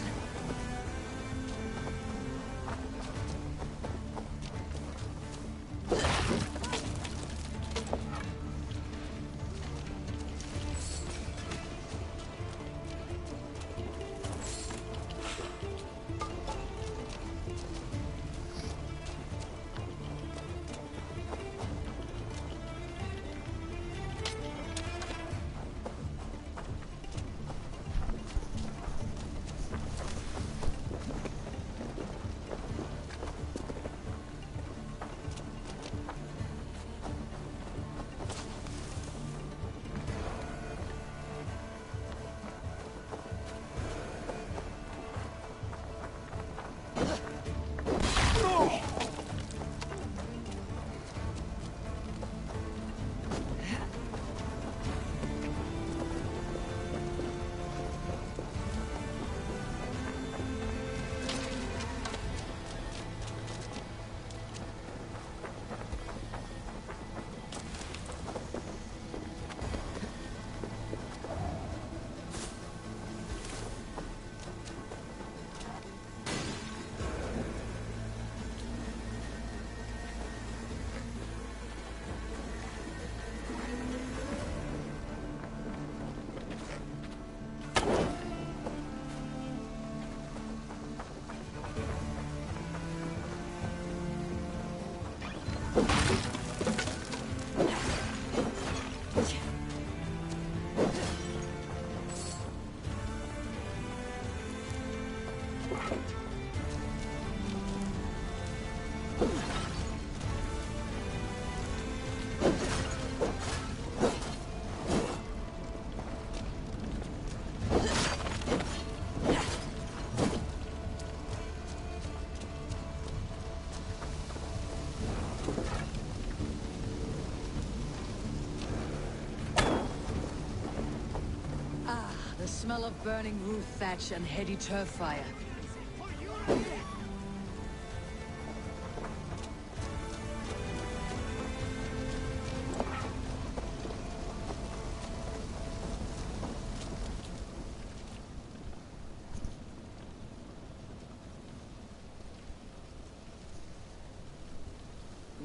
The smell of burning roof thatch and heady turf fire.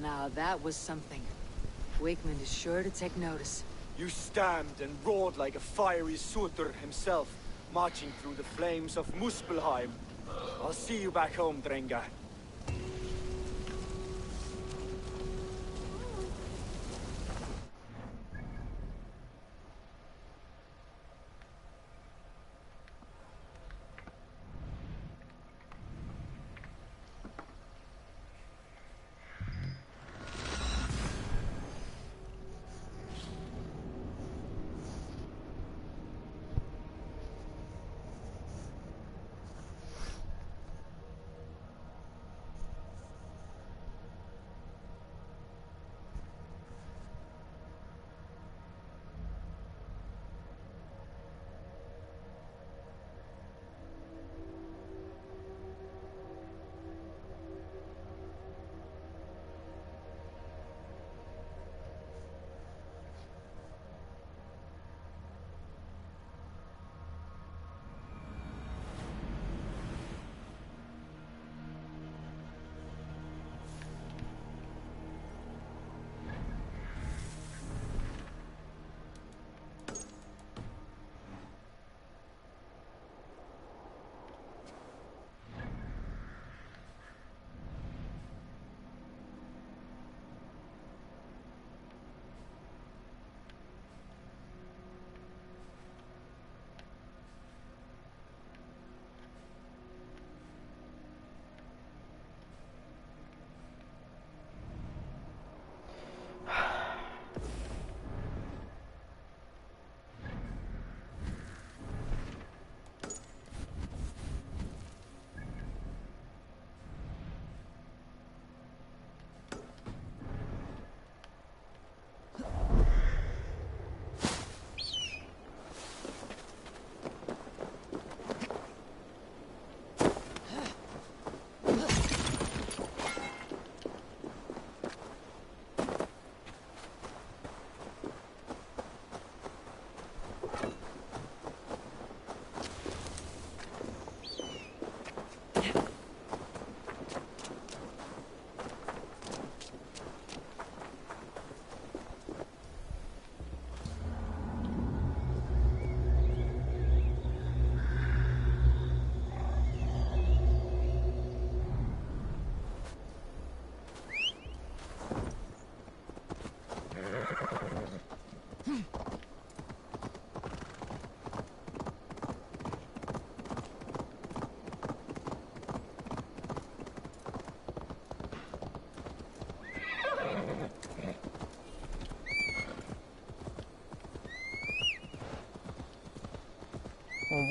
Now that was something. Wakeman is sure to take notice. You stamped and roared like a fiery Sutur himself, marching through the flames of Muspelheim. I'll see you back home, Drenga.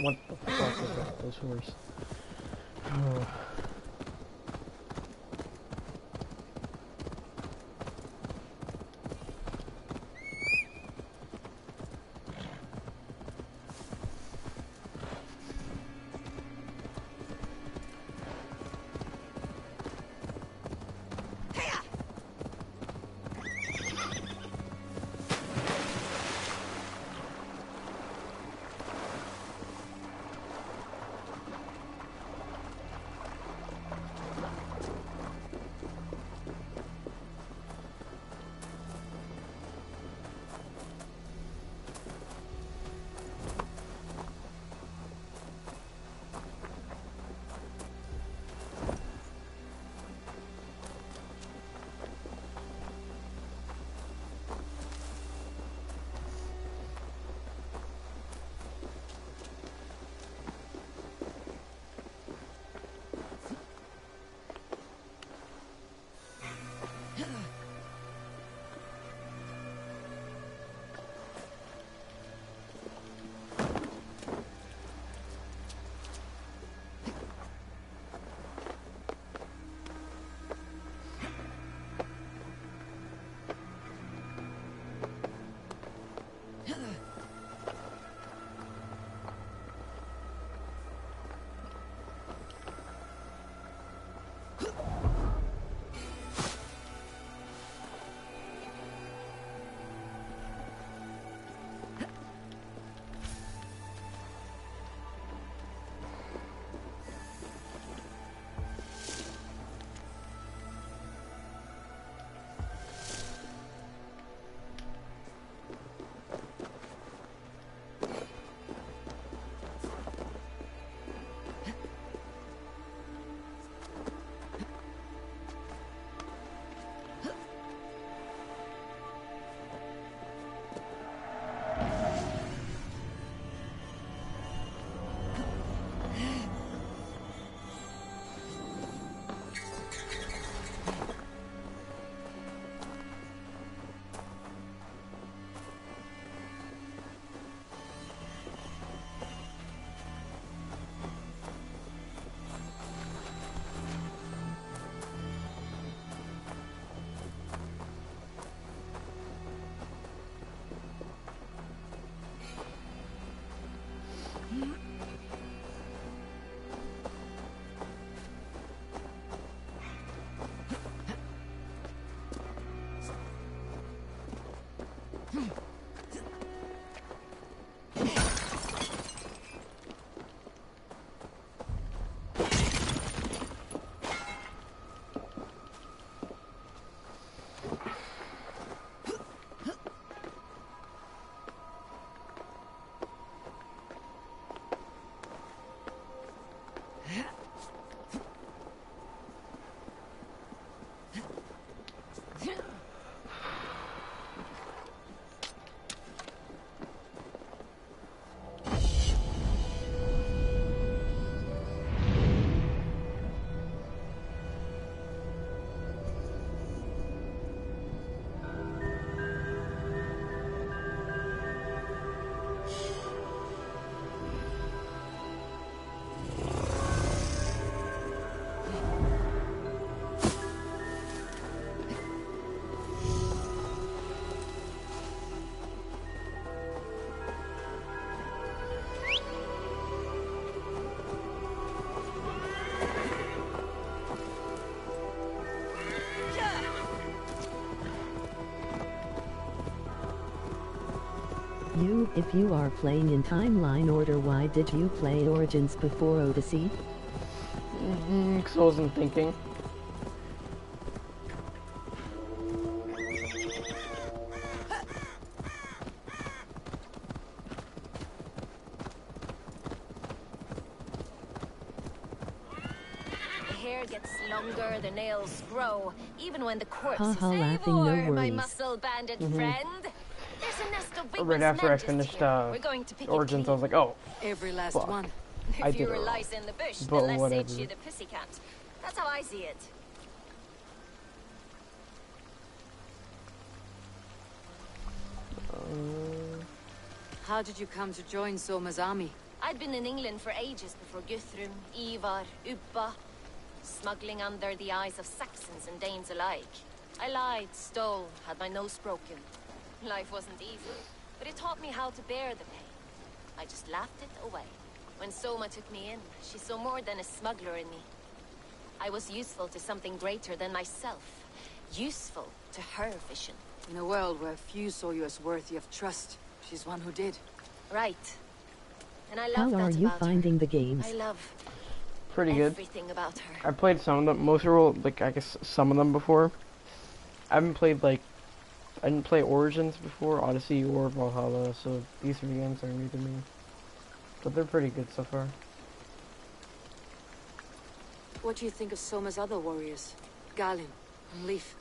What the fuck is that? This horse. Oh. If you are playing in timeline order, why did you play Origins before Odyssey? Because I wasn't thinking. The hair gets longer, the nails grow, even when the corpse is laughing, no my worries. muscle-banded friend. There's a nest of Right after I finished We're going to pick Origins, I was like, oh, every last fuck. one. I The did fewer it wrong. lice in the bush, the But less whatever. itchy the pussycat. That's how I see it. How did you come to join Soma's army? I'd been in England for ages before Guthrum, Ivar, Ubba, smuggling under the eyes of Saxons and Danes alike. I lied, stole, had my nose broken. Life wasn't easy, but it taught me how to bear the pain. I just laughed it away. When Soma took me in, she saw more than a smuggler in me. I was useful to something greater than myself. Useful to her vision. In a world where few saw you as worthy of trust, she's one who did. Right. And I love How that are you about finding her. the games? I love Pretty good. everything about her. I played some of them, most of like I guess some of them before. I haven't played like I didn't play Origins before, Odyssey or Valhalla, so these three games are new to me. But they're pretty good so far. What do you think of Soma's other warriors? Galin and Leif?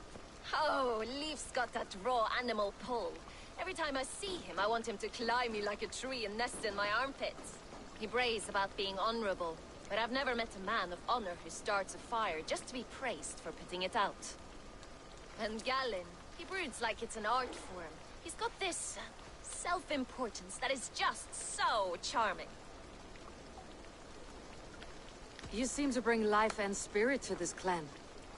Oh, Leif's got that raw animal pull. Every time I see him, I want him to climb me like a tree and nest in my armpits. He brays about being honorable, but I've never met a man of honor who starts a fire just to be praised for putting it out. And Galin, he broods like it's an art form. He's got this self-importance that is just so charming. You seem to bring life and spirit to this clan.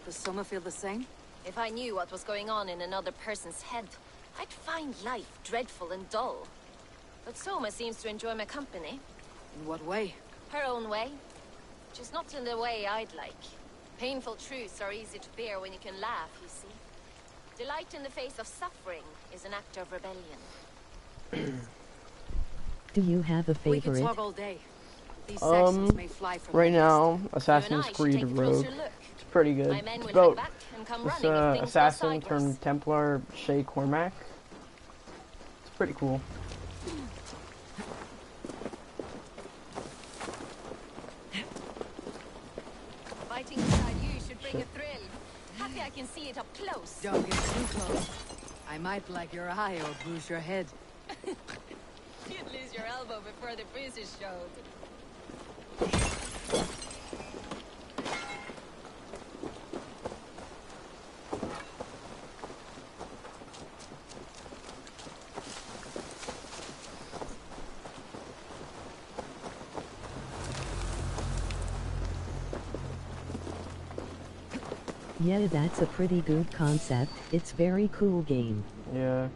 Does Soma feel the same? If I knew what was going on in another person's head, I'd find life dreadful and dull. But Soma seems to enjoy my company. In what way? Her own way. Just not in the way I'd like. Painful truths are easy to bear when you can laugh, you see. Delight in the face of suffering is an act of rebellion. Do you have a We could favorite? talk all day. These Saxons may fly from Right the now, west. Assassin's Creed Rogue. It's pretty good. My men It's will about hang back and come this running if things go assassin sideways. turned Templar Shay Cormac. It's pretty cool. Fighting beside you should bring a thrill. Happy I can see it up close. Don't get too close. I might black your eye or bruise your head. You'd lose your elbow before the bruises showed. Yeah, that's a pretty good concept. It's very cool game. Yeah.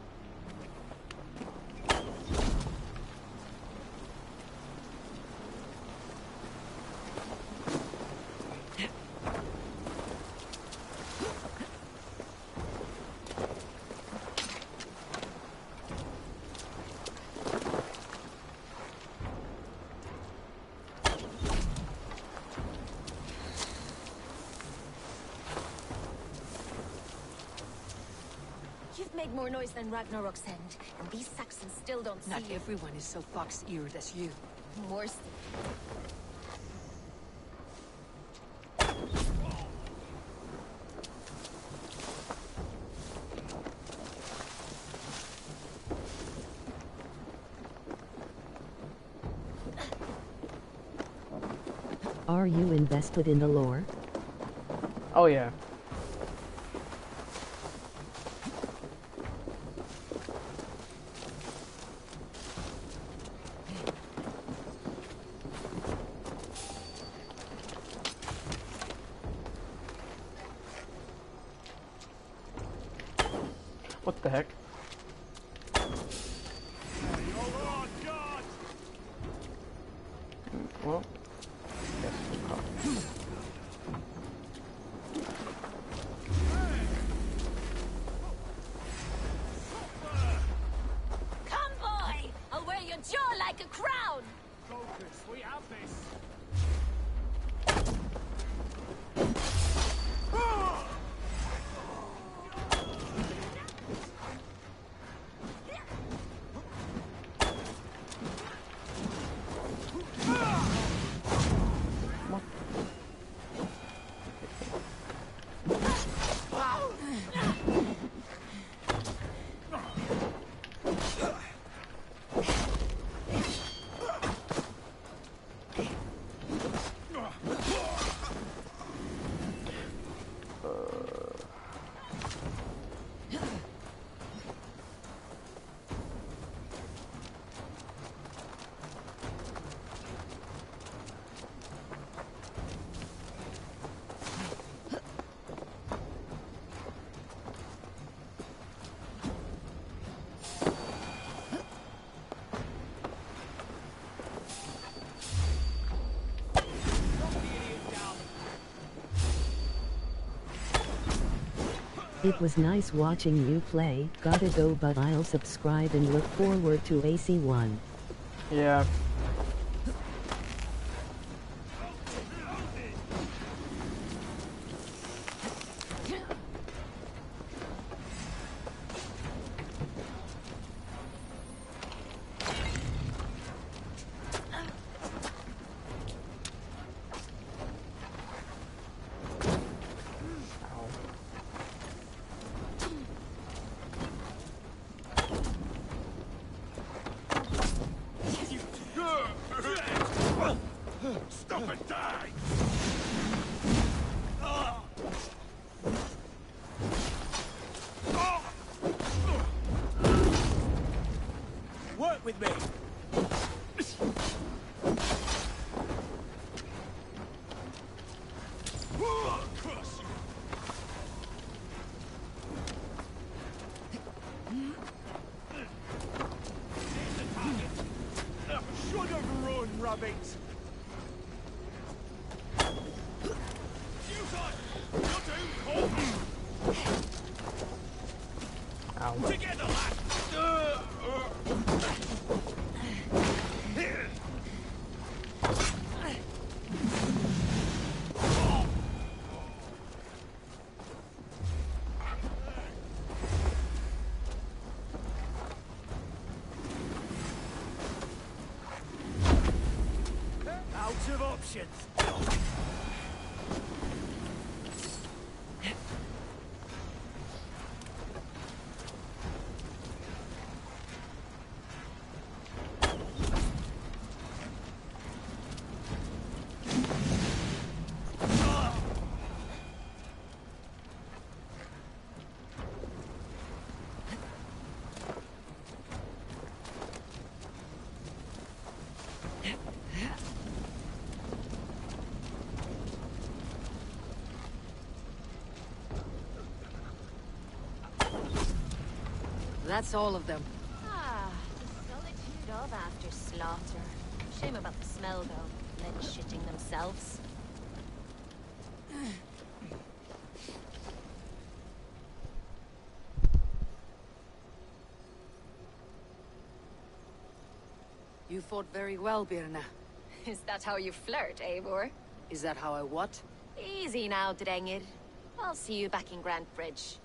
You've made more noise than Ragnarok's end, and these Saxons still don't see Not you. everyone is so fox-eared as you. More still. Are you invested in the lore? Oh yeah. What the heck? Well, guess we'll call it. Come, boy! I'll wear your jaw like a crown! Focus, we have this. It was nice watching you play. Gotta go, but I'll subscribe and look forward to AC1. Yeah. Stop and die! Work with me! Should have run, rabbits! Ow. Together, lad! Out of options! That's all of them. Ah, the solitude of after slaughter. Shame about the smell, though. Men shitting themselves. You fought very well, Birna. Is that how you flirt, Eivor? Is that how I what? Easy now, Drengir. I'll see you back in Grant Bridge.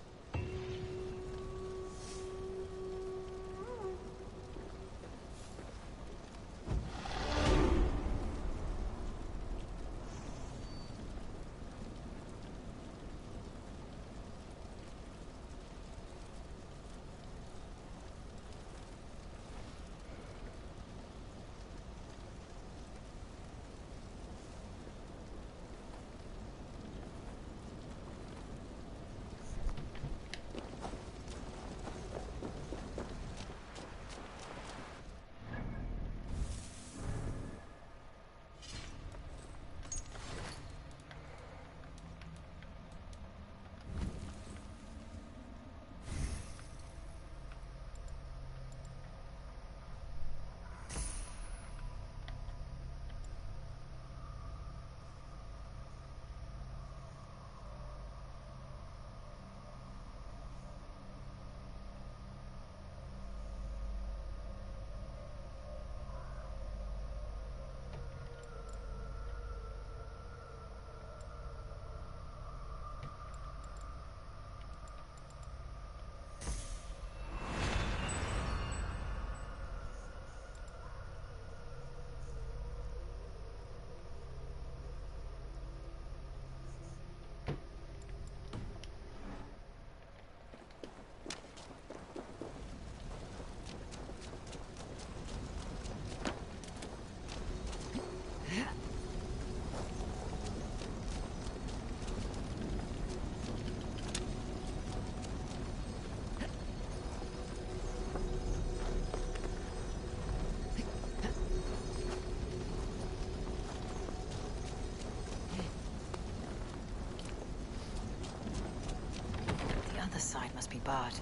The other side must be barred.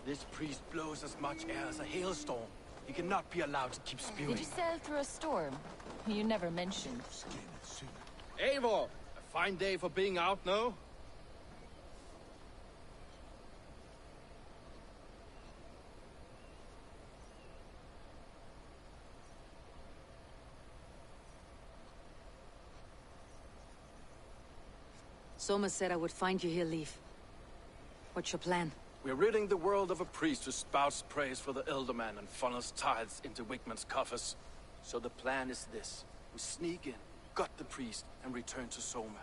This priest blows as much air as a hailstorm. He cannot be allowed to keep spewing. Did you sail through a storm? You never mentioned. Eivor! A fine day for being out, no? Soma said I would find you here, Leaf. What's your plan? We're ridding the world of a priest who spouts praise for the Elderman and funnels tithes into Wigman's coffers. So the plan is this. We sneak in, gut the priest, and return to Soma.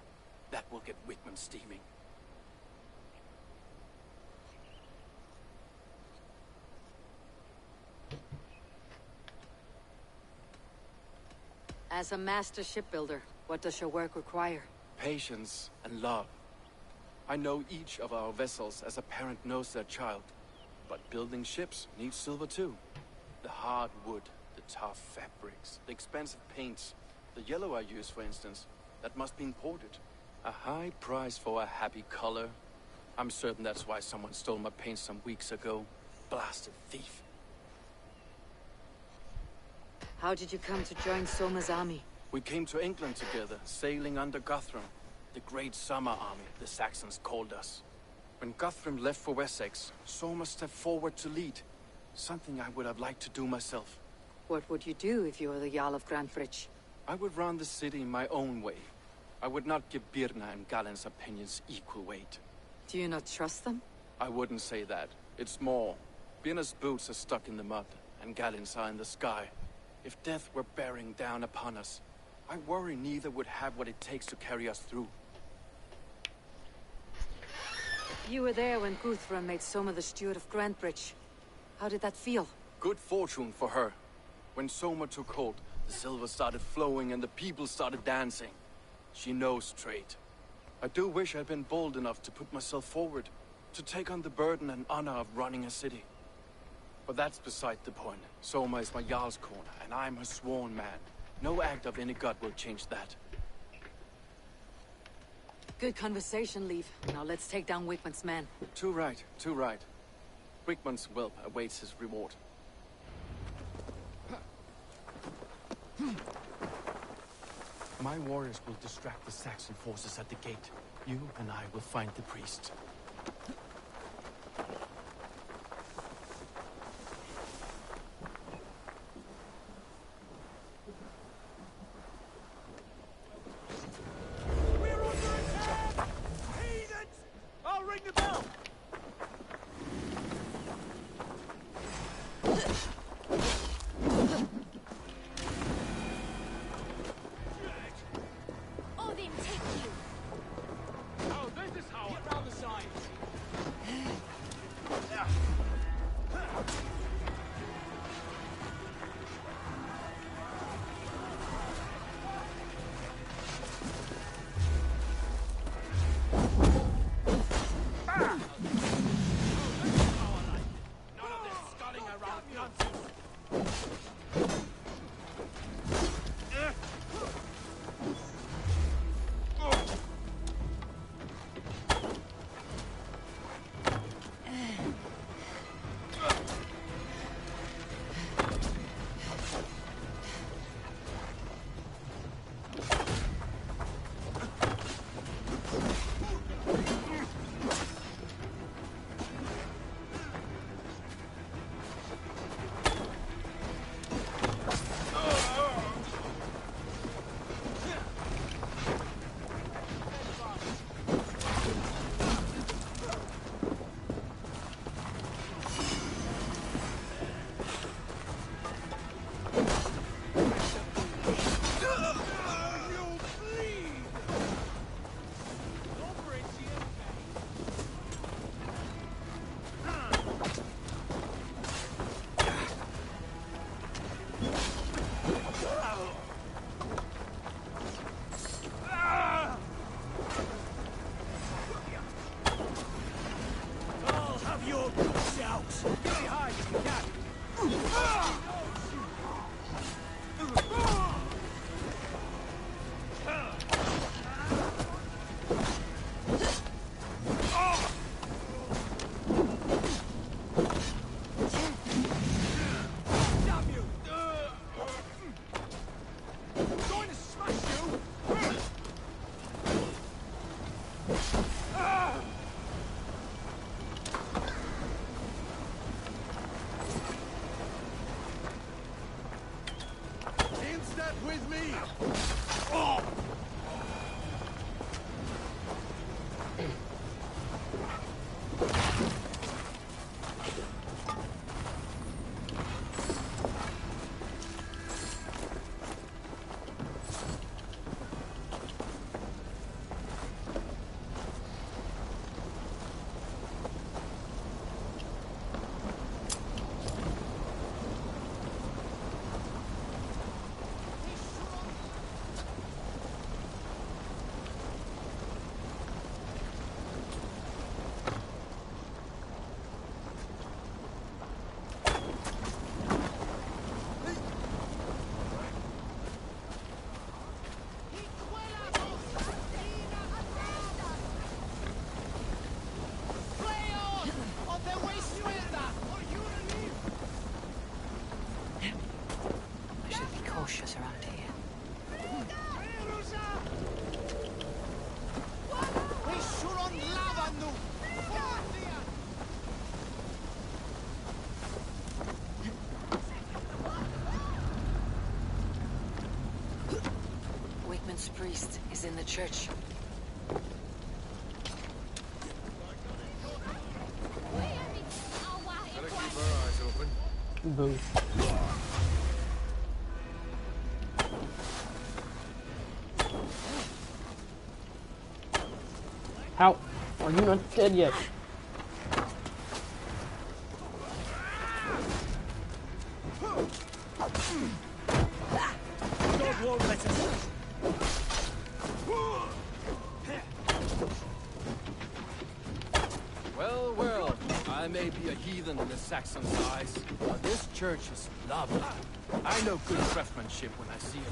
That will get Wigman steaming. As a master shipbuilder, what does your work require? Patience and love. I know each of our vessels as a parent knows their child. But building ships needs silver too. The hard wood, the tough fabrics, the expensive paints, the yellow I use, for instance, that must be imported. A high price for a happy color. I'm certain that's why someone stole my paint some weeks ago. Blasted thief. How did you come to join Soma's army? We came to England together, sailing under Guthrum. The Great Summer Army, the Saxons called us. When Guthrum left for Wessex, Soma stepped forward to lead. Something I would have liked to do myself. What would you do if you were the Jarl of Grantebridge? I would run the city my own way. I would not give Birna and Galen's opinions equal weight. Do you not trust them? I wouldn't say that. It's more. Birna's boots are stuck in the mud, and Galen's are in the sky. If death were bearing down upon us, I worry neither would have what it takes to carry us through. You were there when Guthrum made Soma the steward of Grantebridge. How did that feel? Good fortune for her. When Soma took hold, the silver started flowing and the people started dancing. She knows trade. I do wish I'd been bold enough to put myself forward, to take on the burden and honor of running a city. But that's beside the point. Soma is my Jarl's corner, and I'm her sworn man. No act of any god will change that. Good conversation, Leaf. Now let's take down Wigman's men. Too right, too right. Wigman's whelp awaits his reward. My warriors will distract the Saxon forces at the gate. You and I will find the priest. out! Get behind if you can! Damn you! I'm going to smash you! In step with me! Oh! I should be cautious around here. Wakeman's priest is in the church. Better keep our eyes open. Boo. How are you not dead yet? God won't let us. Well, well, I may be a heathen in the Saxon's eyes, but this church is lovely. I know good craftsmanship when I see it.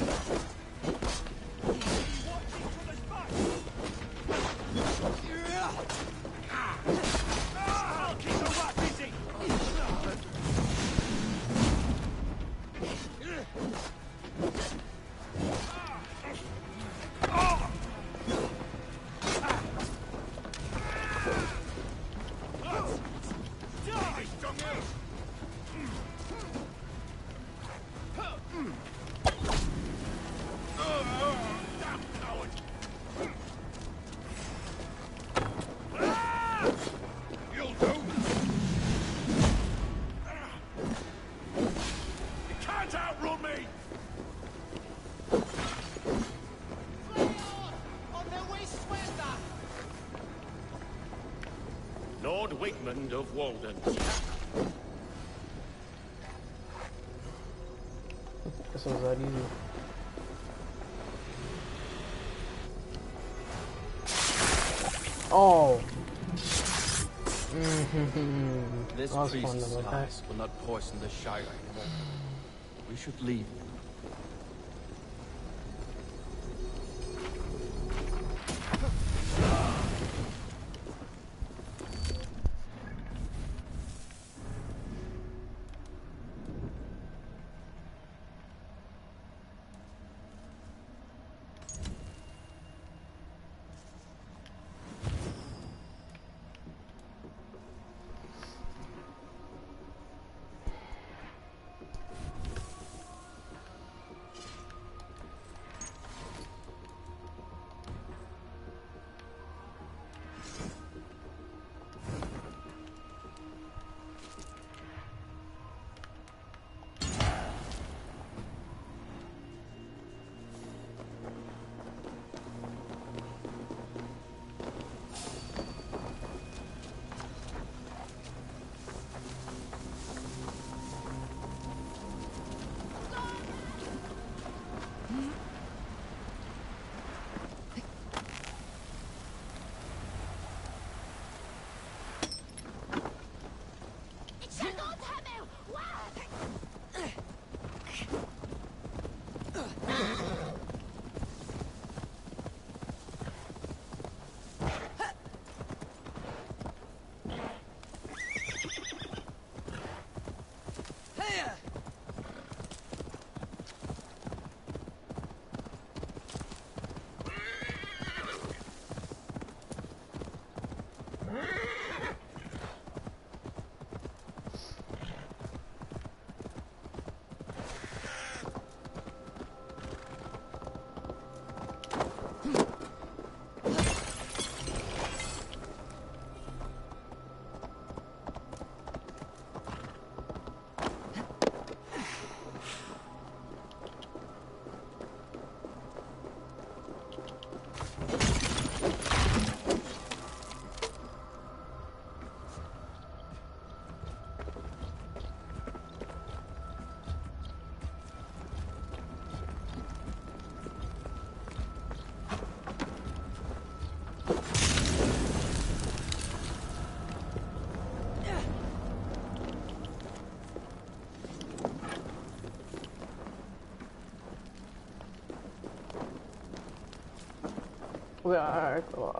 I'll keep the rat busy! You'll do! You can't outrun me! Lord Wigmund of Walden. This was that easy. Oh. This That was fun priest's though, okay. lies will not poison the Shire anymore. We should leave.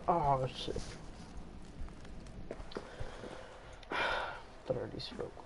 Oh shit. 30 strokes.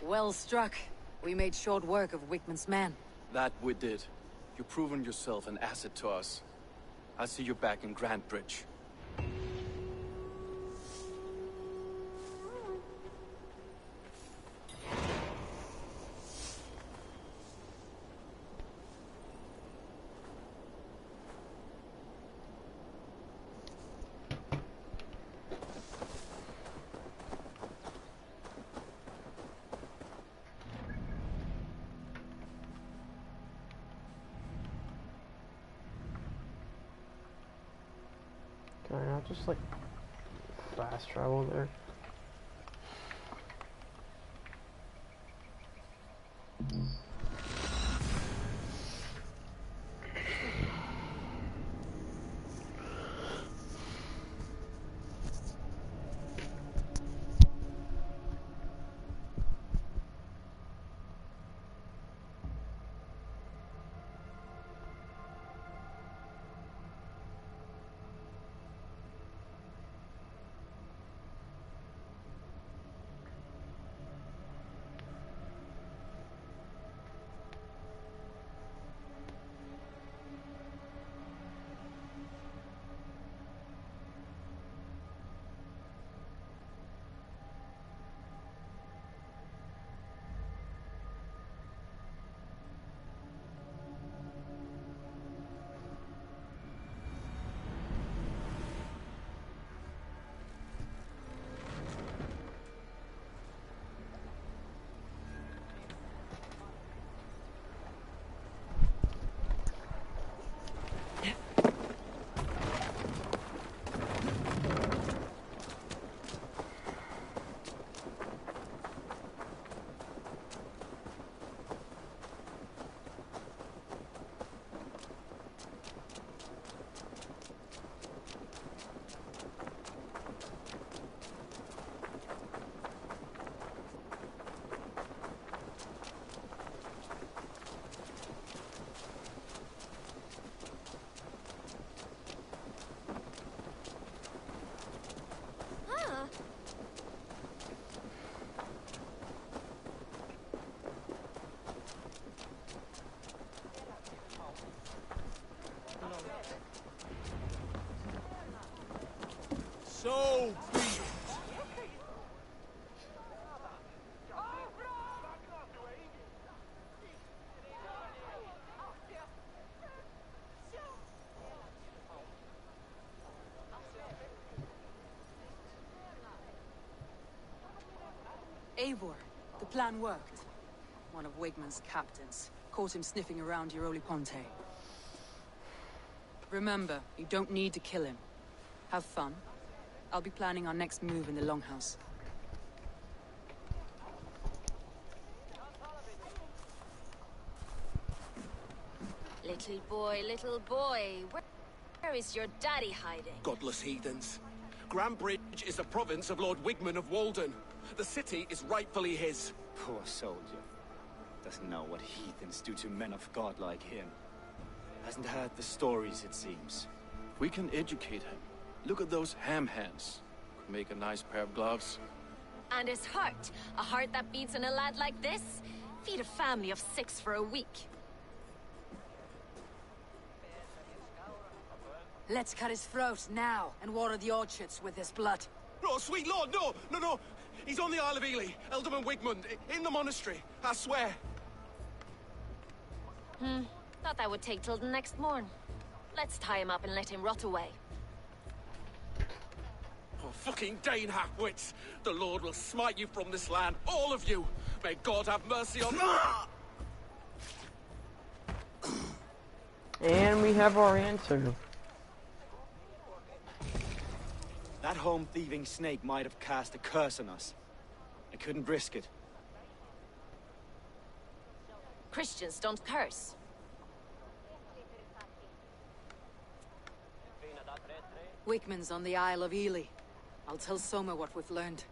Well struck. We made short work of Wickman's men. That we did. You've proven yourself an asset to us. I'll see you back in Grand Bridge. Can I not just like fast travel there? Eivor, the plan worked. One of Wigman's captains caught him sniffing around Euroli Ponte. Remember, you don't need to kill him. Have fun. I'll be planning our next move in the Longhouse. Little boy, where is your daddy hiding? Godless heathens. Grambridge is the province of Lord Wigman of Walden. The city is rightfully his. Poor soldier. Doesn't know what heathens do to men of God like him. Hasn't heard the stories, it seems. We can educate him. Look at those ham hands. Could make a nice pair of gloves. And his heart. A heart that beats in a lad like this? Feed a family of 6 for a week. Let's cut his throat now and water the orchards with his blood. Oh, sweet lord, no! No! He's on the Isle of Ely, Ealdorman Wigmund, in the monastery, I swear. Thought that would take till the next morn. Let's tie him up and let him rot away. Oh, fucking Dane half-wits! The Lord will smite you from this land, all of you! May God have mercy on... And we have our answer. That home-thieving snake might have cast a curse on us. I couldn't risk it. Christians don't curse. Wigman's on the Isle of Ely. I'll tell Soma what we've learned.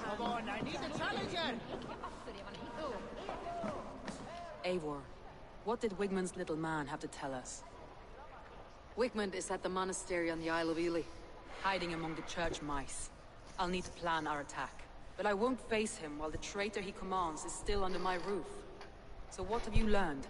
Come on, I need a challenger! Eivor, what did Wigman's little man have to tell us? Wigman is at the monastery on the Isle of Ely. Hiding among the church mice. I'll need to plan our attack. But I won't face him while the traitor he commands is still under my roof. So what have you learned?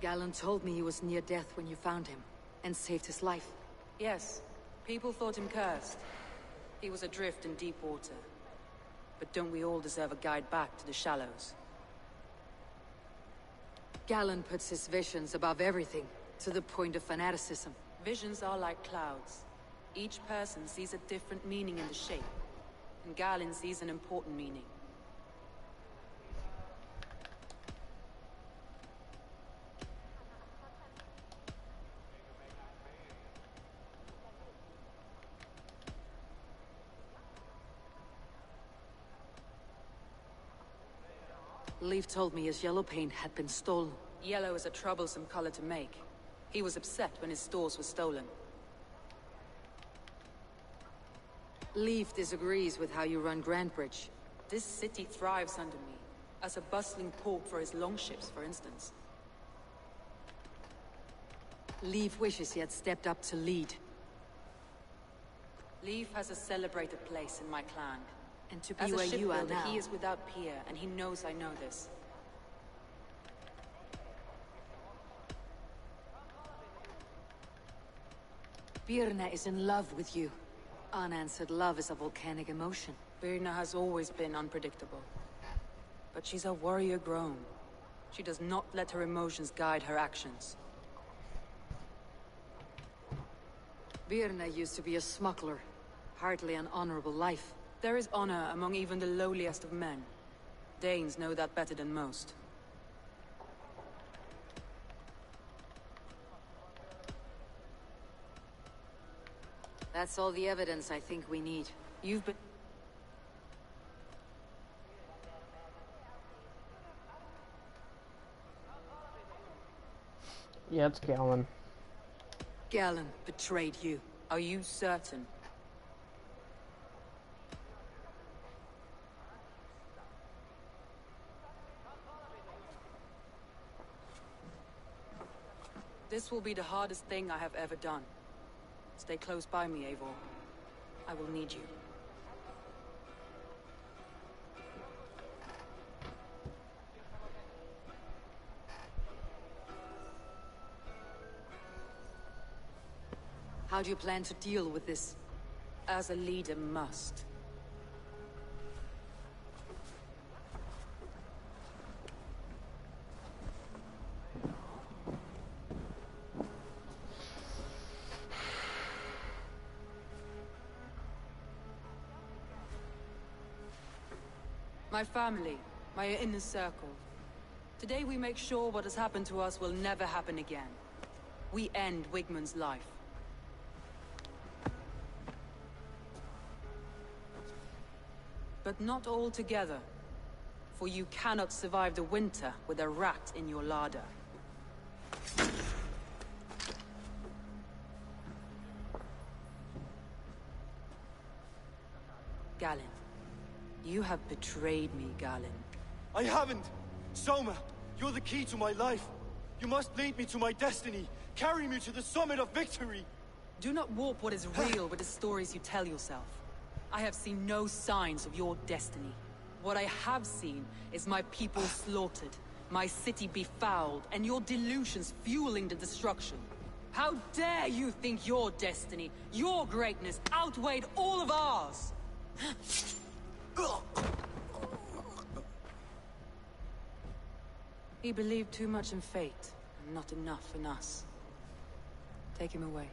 Galen told me he was near death when you found him, and saved his life. Yes, people thought him cursed. He was adrift in deep water. But don't we all deserve a guide back to the shallows? Galen puts his visions above everything, to the point of fanaticism. Visions are like clouds. Each person sees a different meaning in the shape, and Galen sees an important meaning. Leaf told me his yellow paint had been stolen. Yellow is a troublesome color to make. He was upset when his stores were stolen. Leaf disagrees with how you run Grandbridge. This city thrives under me, as a bustling port for his longships, for instance. Leaf wishes he had stepped up to lead. Leaf has a celebrated place in my clan. And to be As a where you are shipbuilder, now, he is without peer, and he knows I know this. Birna is in love with you. Unanswered love is a volcanic emotion. Birna has always been unpredictable. But she's a warrior grown. She does not let her emotions guide her actions. Birna used to be a smuggler. Hardly an honorable life. There is honor among even the lowliest of men. Danes know that better than most. That's all the evidence I think we need. You've been... Yeah, it's Galen. Galen betrayed you. Are you certain? This will be the hardest thing I have ever done. Stay close by me, Eivor. I will need you. How do you plan to deal with this? As a leader must. My family, my inner circle. Today we make sure what has happened to us will never happen again. We end Wigmund's life. But not all together. For you cannot survive the winter with a rat in your larder. Galen. You have betrayed me, Galen. I haven't! Soma, you're the key to my life. You must lead me to my destiny. Carry me to the summit of victory. Do not warp what is real with the stories you tell yourself. I have seen no signs of your destiny. What I have seen is my people slaughtered, my city befouled, and your delusions fueling the destruction. How dare you think your destiny, your greatness, outweighed all of ours? He believed too much in fate, and not enough in us. Take him away.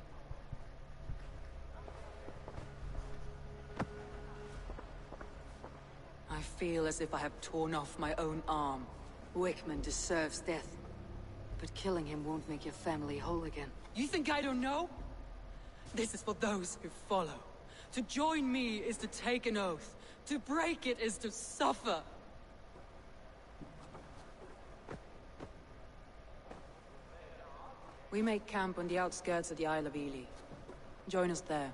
I feel as if I have torn off my own arm. Wigmund deserves death. But killing him won't make your family whole again. You think I don't know? This is for those who follow. To join me is to take an oath. To break it is to suffer. We make camp on the outskirts of the Isle of Ely. Join us there.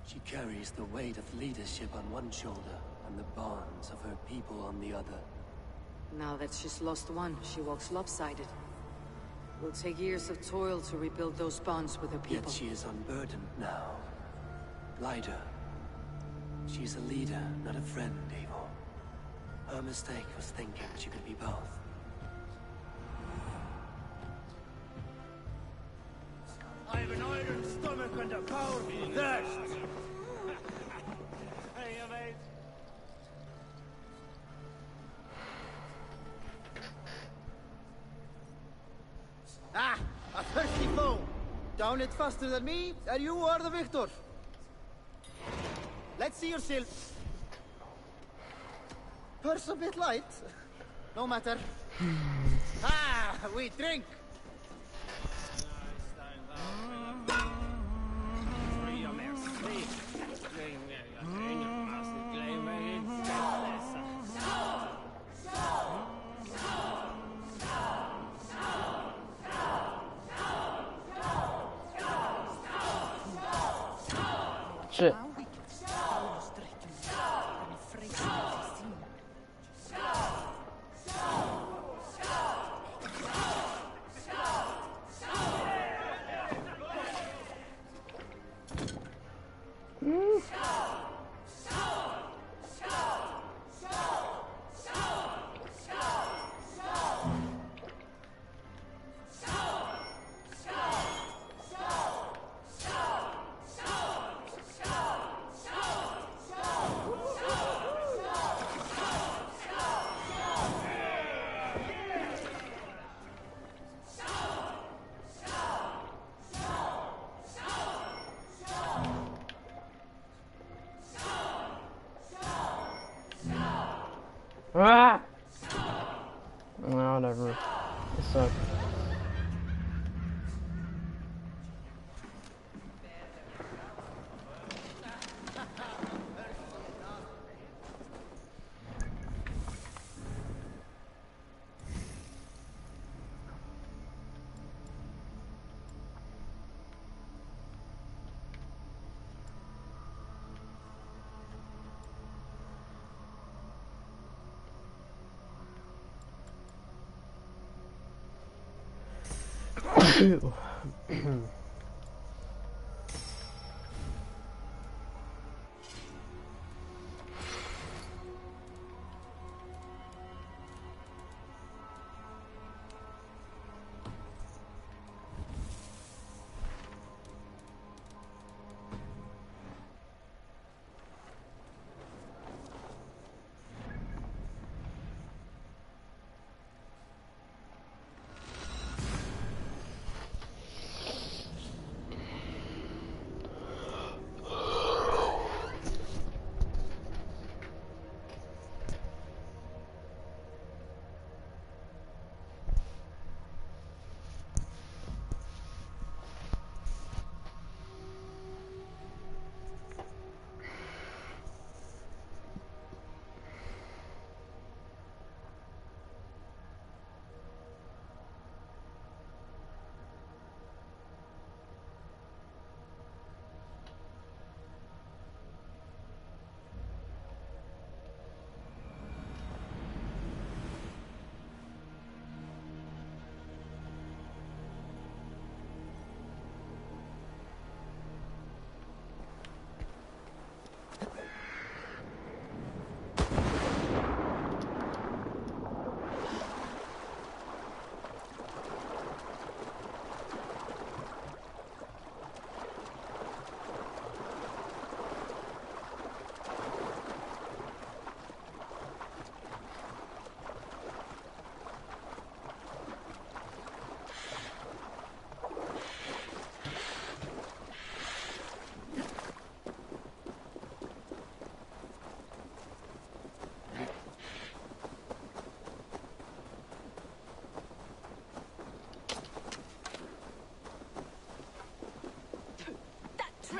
She carries the weight of leadership on one shoulder and the bonds of her people on the other. Now that she's lost one, she walks lopsided. It will take years of toil to rebuild those bonds with her people. Yet she is unburdened now. Lighter. She's a leader, not a friend, Eivor. Her mistake was thinking she could be both. I have an iron stomach and a powerful thirst. Hey, mate. Ah, a thirsty foe. Down it faster than me, and you are the victor. Let's see yourself. Purse a bit light. No matter. Ah, we drink. Shit. Ah! No, whatever. It sucks.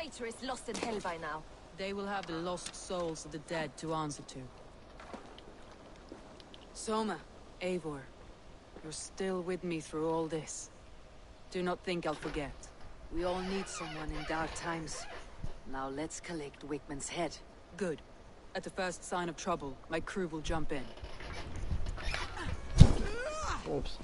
traitor is lost in hell by now. They will have the lost souls of the dead to answer to. Soma, Eivor, you're still with me through all this. Do not think I'll forget. We all need someone in dark times. Now let's collect Wickman's head. Good. At the first sign of trouble, my crew will jump in. Oops.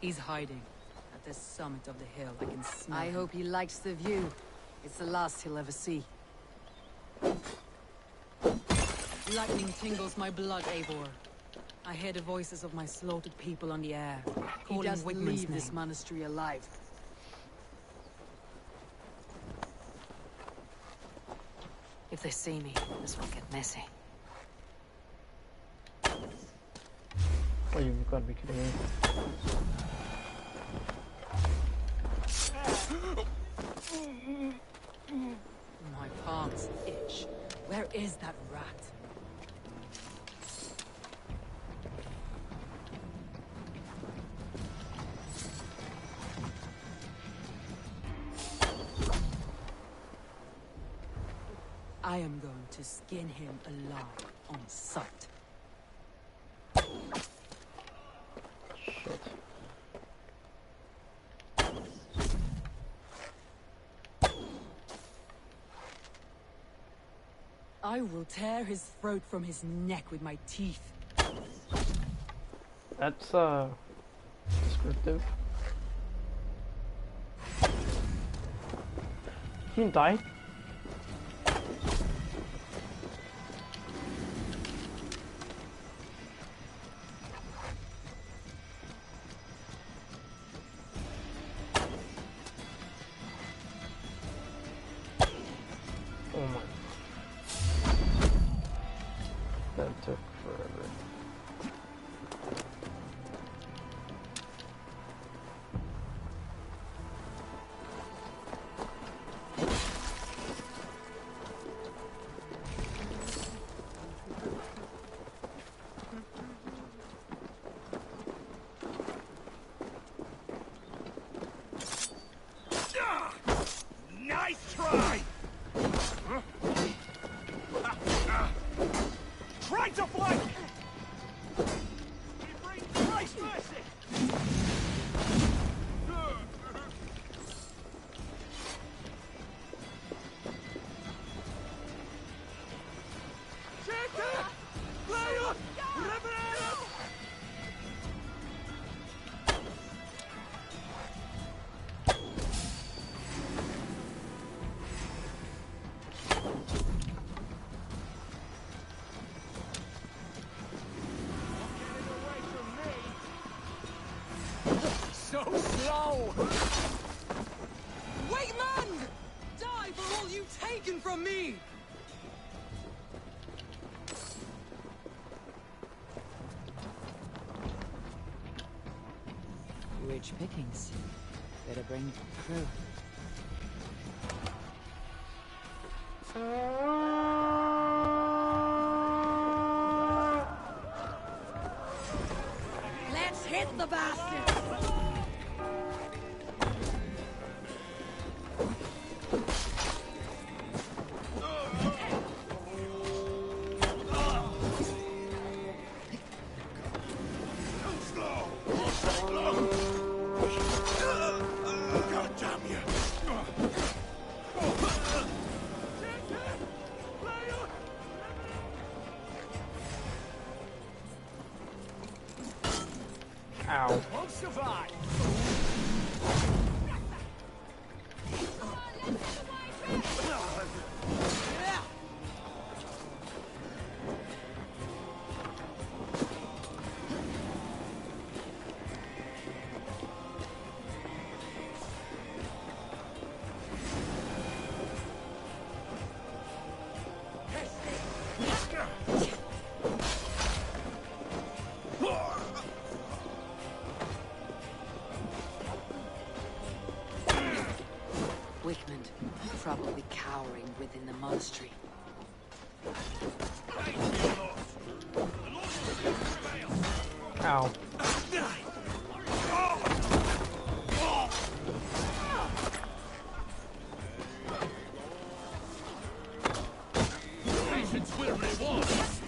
He's hiding. At the summit of the hill, I can smell I him. hope he likes the view. It's the last he'll ever see. Lightning tingles my blood, Eivor. I hear the voices of my slaughtered people on the air, He calling doesn't Wigman's leave this name. monastery alive. If they see me, this will get messy. Oh, you've got to be kidding me. My palms itch. Where is that rat? I am going to skin him alive on sight. Shit. I will tear his throat from his neck with my teeth. That's, descriptive. He didn't die. Oh my. That took forever. Nice try! Try to flank! We bring Christ mercy! Checker! Leon! Rebel! So slow! Wigman! Die for all you've taken from me! Rich pickings. Better bring crew. Let's hit the bastard! God damn you! Ow. Won't survive! probably cowering within the monastery. Ow. Patience will reward us.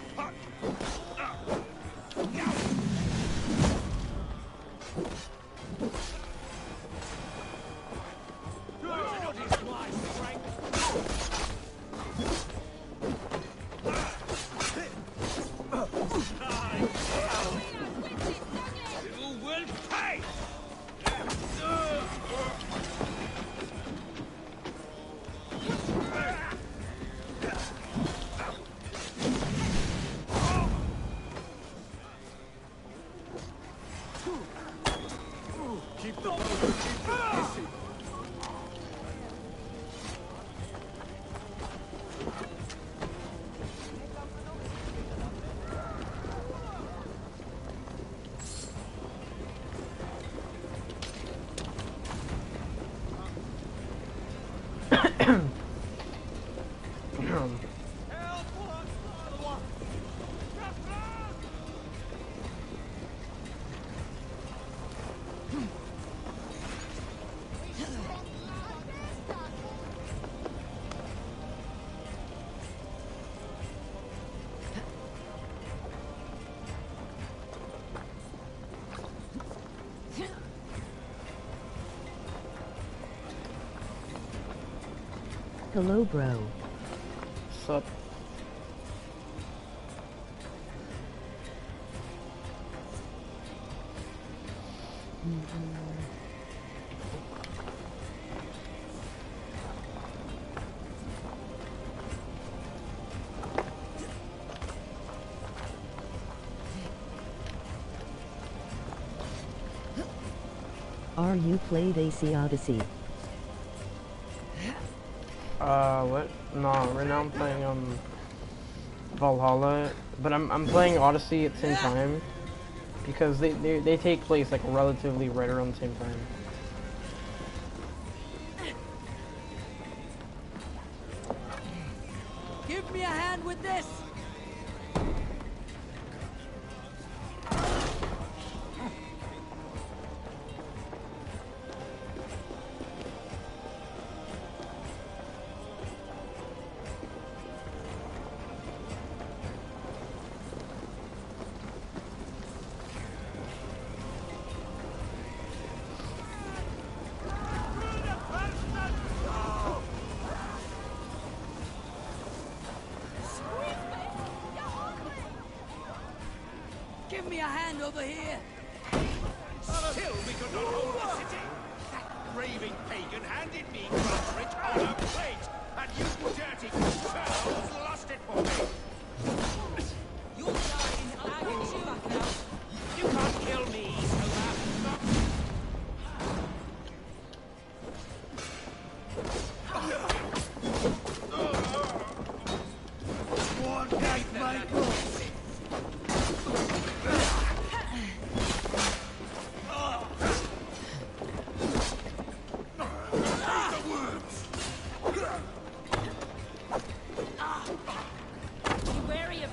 Hello, bro. Sup? Are you played AC Odyssey? What? No, right now I'm playing, Valhalla, but I'm playing Odyssey at the same time, because they take place, like, relatively right around the same time. Give me a hand with this! Give me a hand over here! Still we could not hold the city. That raving pagan handed me Grudrich on a plate, and you dirty churls lost it for me. You'll die in agony back now. You can't kill me, Soma. One night, Michael. Be wary of...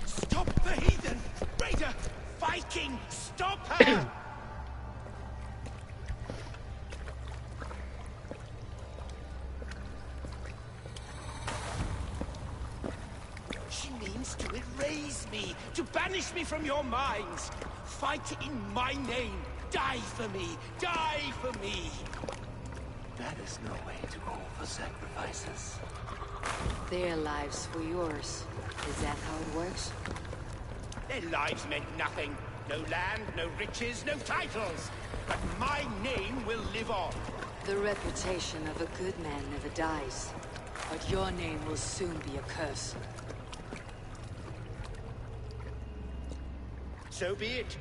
Stop the heathen! Raider! Viking! Stop her! She means to erase me, to banish me from your minds. Fight in my name. Die for me. Die for me. That is no way to offer sacrifices. Their lives for yours. Is that how it works? Their lives meant nothing. No land, no riches, no titles. But my name will live on. The reputation of a good man never dies, but your name will soon be a curse. So be it.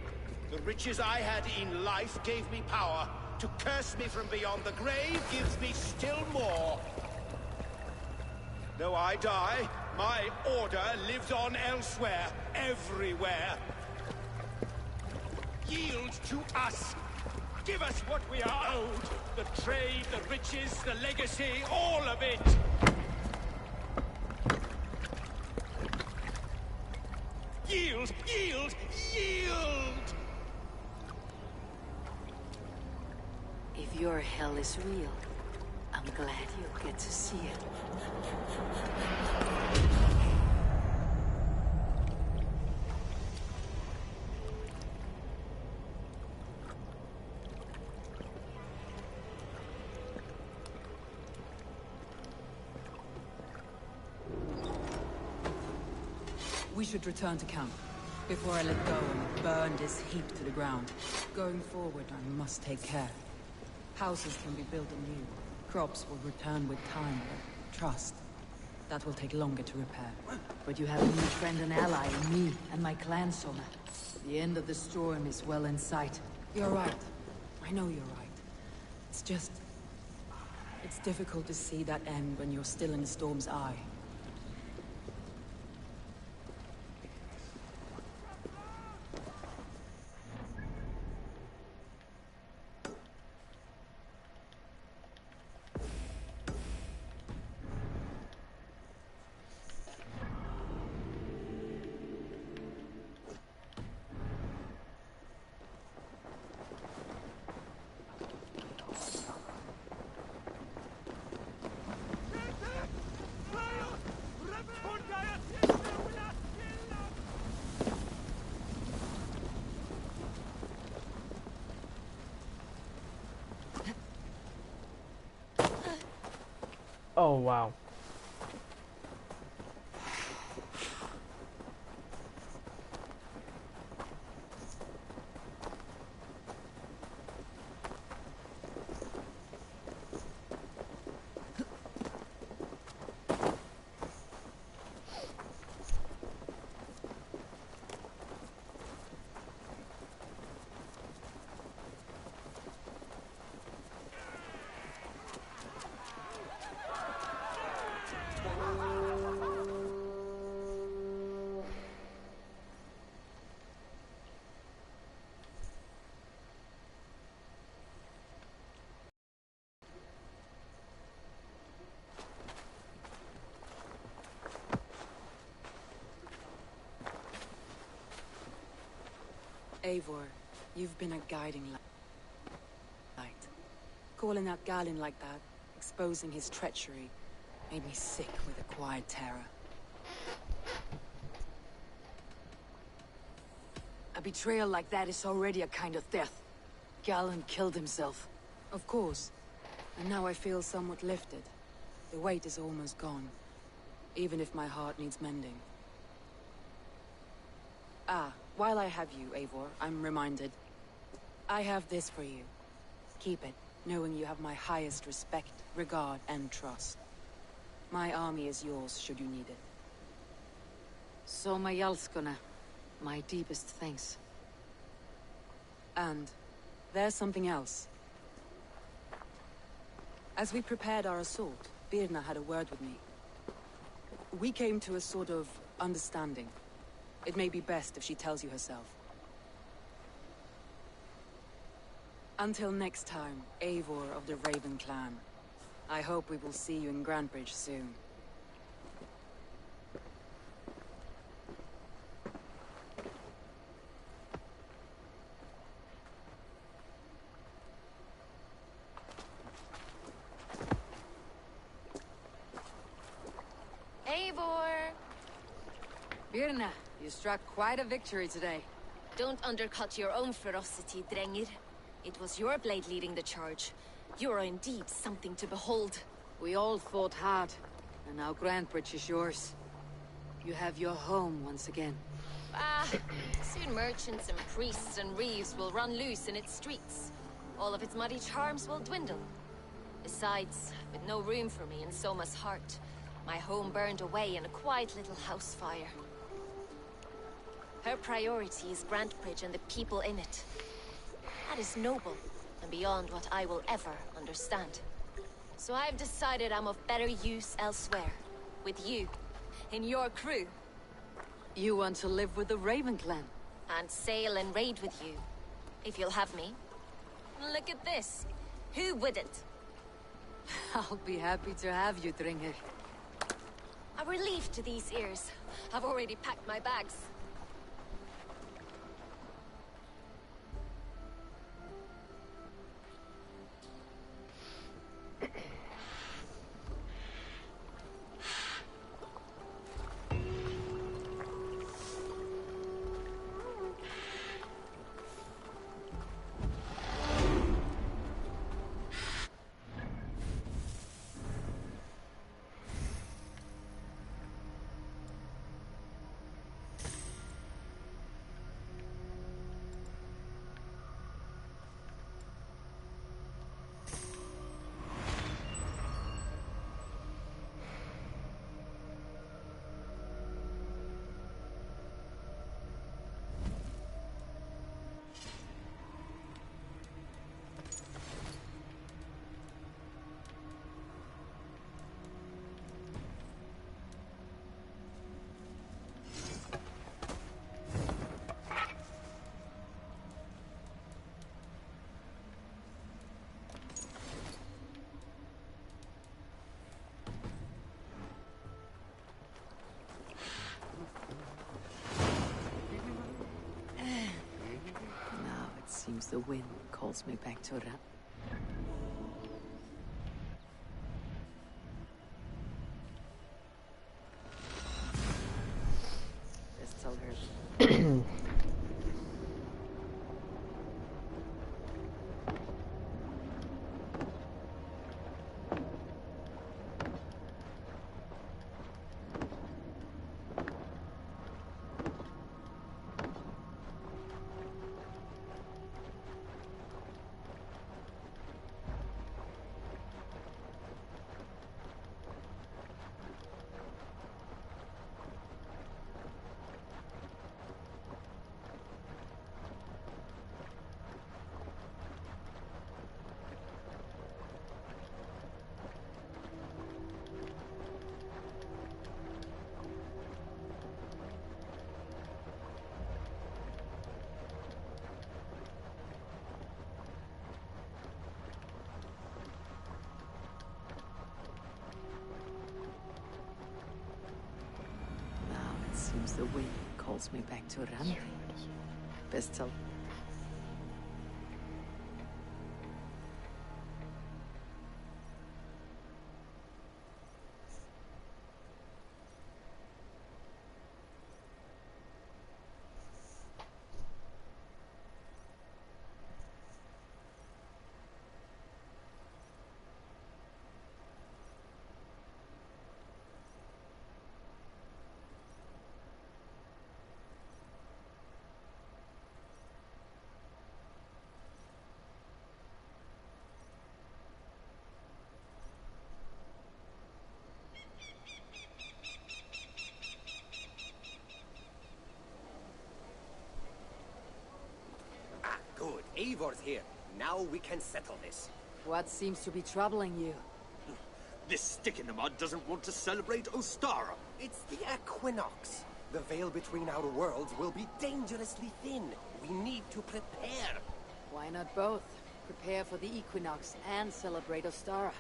The riches I had in life gave me power. To curse me from beyond the grave gives me still more. Though I die, my order lives on elsewhere, everywhere. Yield to us. Give us what we are owed. The trade, the riches, the legacy, all of it. Yield, yield, yield! If your hell is real, I'm glad you'll get to see it. We should return to camp, before I let go and burn this heap to the ground. Going forward, I must take care. Houses can be built anew. Crops will return with time, but trust, that will take longer to repair. But you have a new friend and ally in me and my clan, Soma. The end of the storm is well in sight. You're right. I know you're right. It's just... it's difficult to see that end when you're still in the storm's eye. Oh, wow. Eivor, you've been a guiding light. Calling out Galinn like that, exposing his treachery, made me sick with a quiet terror. A betrayal like that is already a kind of death. Galinn killed himself. Of course. And now I feel somewhat lifted. The weight is almost gone. Even if my heart needs mending. Ah, while I have you, Eivor, I'm reminded. I have this for you. Keep it, knowing you have my highest respect, regard, and trust. My army is yours, should you need it. Soma Jalskona, my deepest thanks. And there's something else. As we prepared our assault, Birna had a word with me. We came to a sort of understanding. It may be best if she tells you herself. Until next time, Eivor of the Raven Clan. I hope we will see you in Grantebridge soon. Eivor! Birna, you struck quite a victory today. Don't undercut your own ferocity, Drengir. It was your blade leading the charge. You are indeed something to behold. We all fought hard, and now Grantebridge is yours. You have your home once again. Ah, soon merchants and priests and reeves will run loose in its streets. All of its muddy charms will dwindle. Besides, with no room for me in Soma's heart, my home burned away in a quiet little house fire. Her priority is Grantbridge and the people in it. That is noble, and beyond what I will ever understand. So I've decided I'm of better use elsewhere. With you. In your crew. You want to live with the Raven clan? And sail and raid with you. If you'll have me. Look at this. Who wouldn't? I'll be happy to have you, Dringer. A relief to these ears. I've already packed my bags. Seems the wind calls me back to Ram. Let's tell her. Seems the wind calls me back to Ram. Best tell. Good. Eivor's here. Now we can settle this. What seems to be troubling you? This stick in the mud doesn't want to celebrate Ostara. It's the equinox. The veil between our worlds will be dangerously thin. We need to prepare. Why not both? Prepare for the equinox and celebrate Ostara.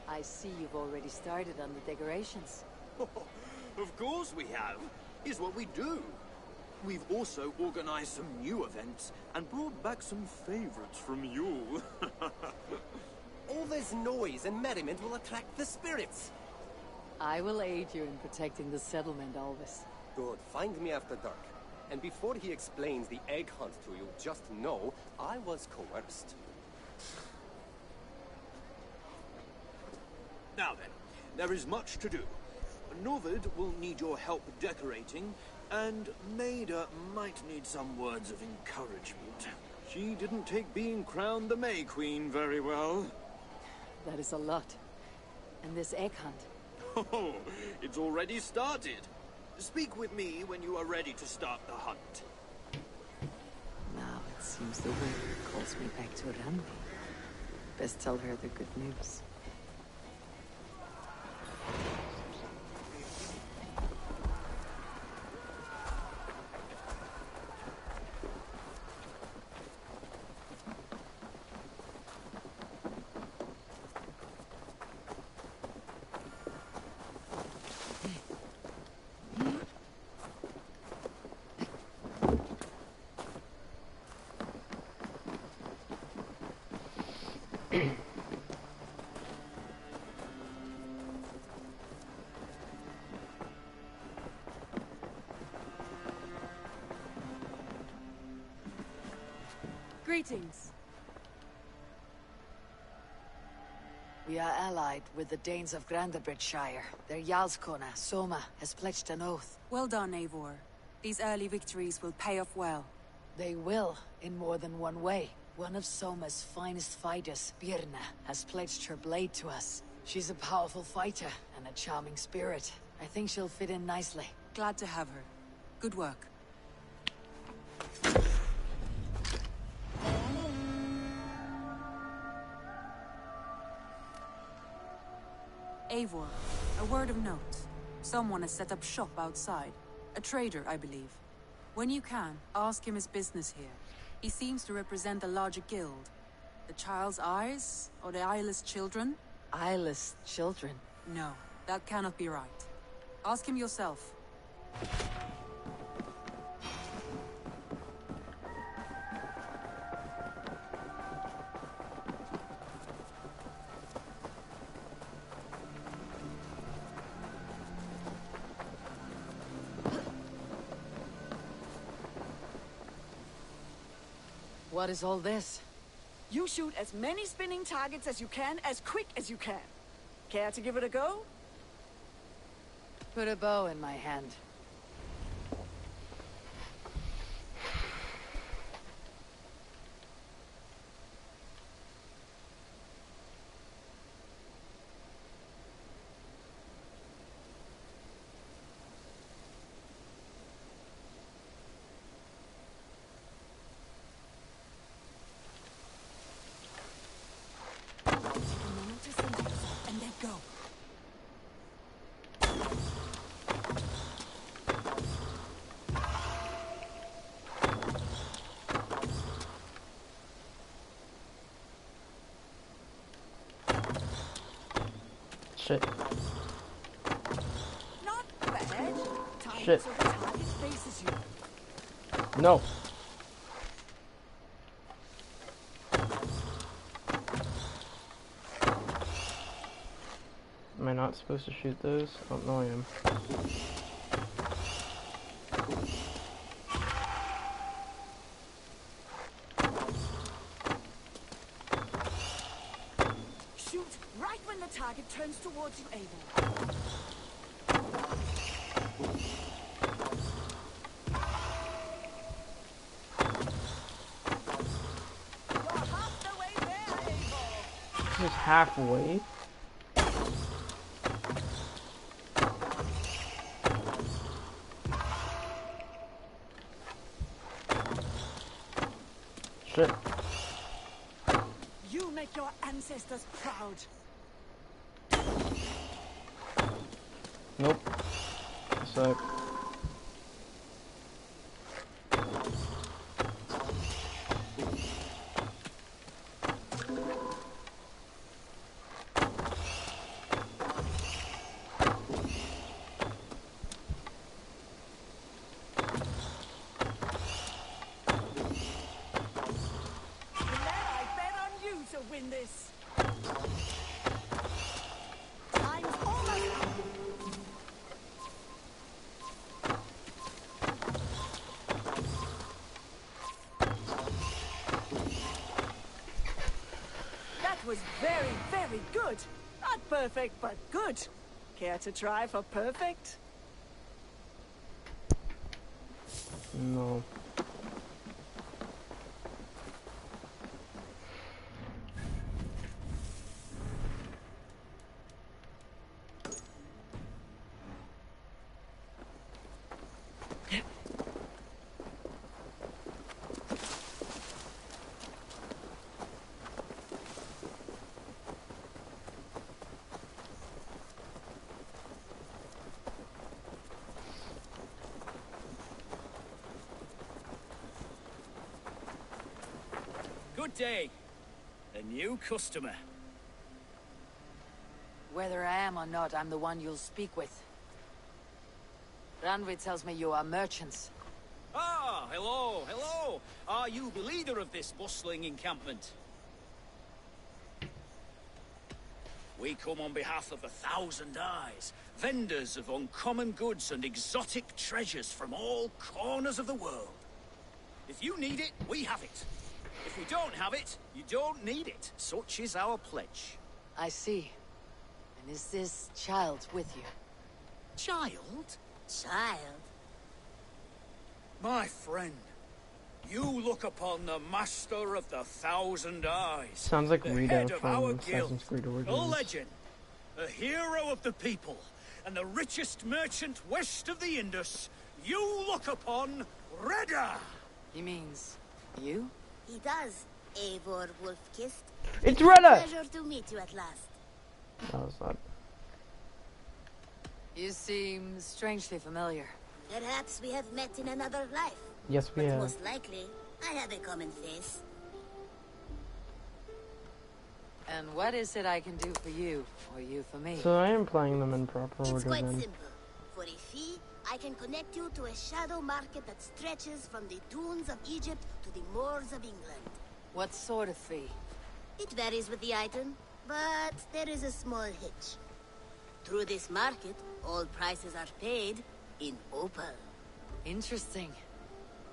I see you've already started on the decorations. Of course we have. It's what we do. We've also organized some new events and brought back some favorites from you. All this noise and merriment will attract the spirits. I will aid you in protecting the settlement, Alvis. Good. Find me after dark. And before he explains the egg hunt to you, just know I was coerced. Now then, there is much to do. Novid will need your help decorating, and Maida might need some words of encouragement. She didn't take being crowned the May Queen very well. That is a lot. And this egg hunt. Oh, it's already started. Speak with me when you are ready to start the hunt. Now it seems the wind calls me back to Randi. Best tell her the good news. Greetings. We are allied with the Danes of Grandabridgeshire. Their Jarlskona, Soma, has pledged an oath. Well done, Eivor. These early victories will pay off well. They will, in more than one way. One of Soma's finest fighters, Birna, has pledged her blade to us. She's a powerful fighter and a charming spirit. I think she'll fit in nicely. Glad to have her. Good work. Eivor, a word of note. Someone has set up shop outside. A trader, I believe. When you can, ask him his business here. He seems to represent a larger guild. The Child's Eyes? Or the Eyeless Children? Eyeless children? No, that cannot be right. Ask him yourself. What is all this? You shoot as many spinning targets as you can, as quick as you can. Care to give it a go? Put a bow in my hand. And let go. Shit. Not bad. Time Shit. so the target faces you. No. Am I not supposed to shoot those? Oh, no, I am. Shoot right when the target turns towards you, Eivor. You're half the way there, Eivor. Just halfway. Shit. You make your ancestors proud. Nope. So. Win this. Time's almost up. That was very, very good. Not perfect, but good. Care to try for perfect? No. Good day. A new customer. Whether I am or not, I'm the one you'll speak with. Ranvi tells me you are merchants. Ah, hello, hello. Are you the leader of this bustling encampment? We come on behalf of the Thousand Eyes, vendors of uncommon goods and exotic treasures from all corners of the world. If you need it, we have it. If we don't have it, you don't need it. Such is our pledge. I see. And is this child with you? Child? Child? My friend, you look upon the master of the Thousand Eyes. Sounds like the Rita head of from our Assassin's guild, Creed a Origins. legend, a hero of the people, and the richest merchant west of the Indus. You look upon Reda. He means you? He does, Eivor Wolf-Kissed. It's Reda! Pleasure to meet you at last. That was not. You seem strangely familiar. Perhaps we have met in another life. Yes, we but have. most likely, I have a common face. And what is it I can do for you, or you for me? So I am playing them in proper It's order quite then. simple. For a fee, I can connect you to a shadow market that stretches from the dunes of Egypt to the moors of England. What sort of fee? It varies with the item, but there is a small hitch. Through this market, all prices are paid in opal. Interesting.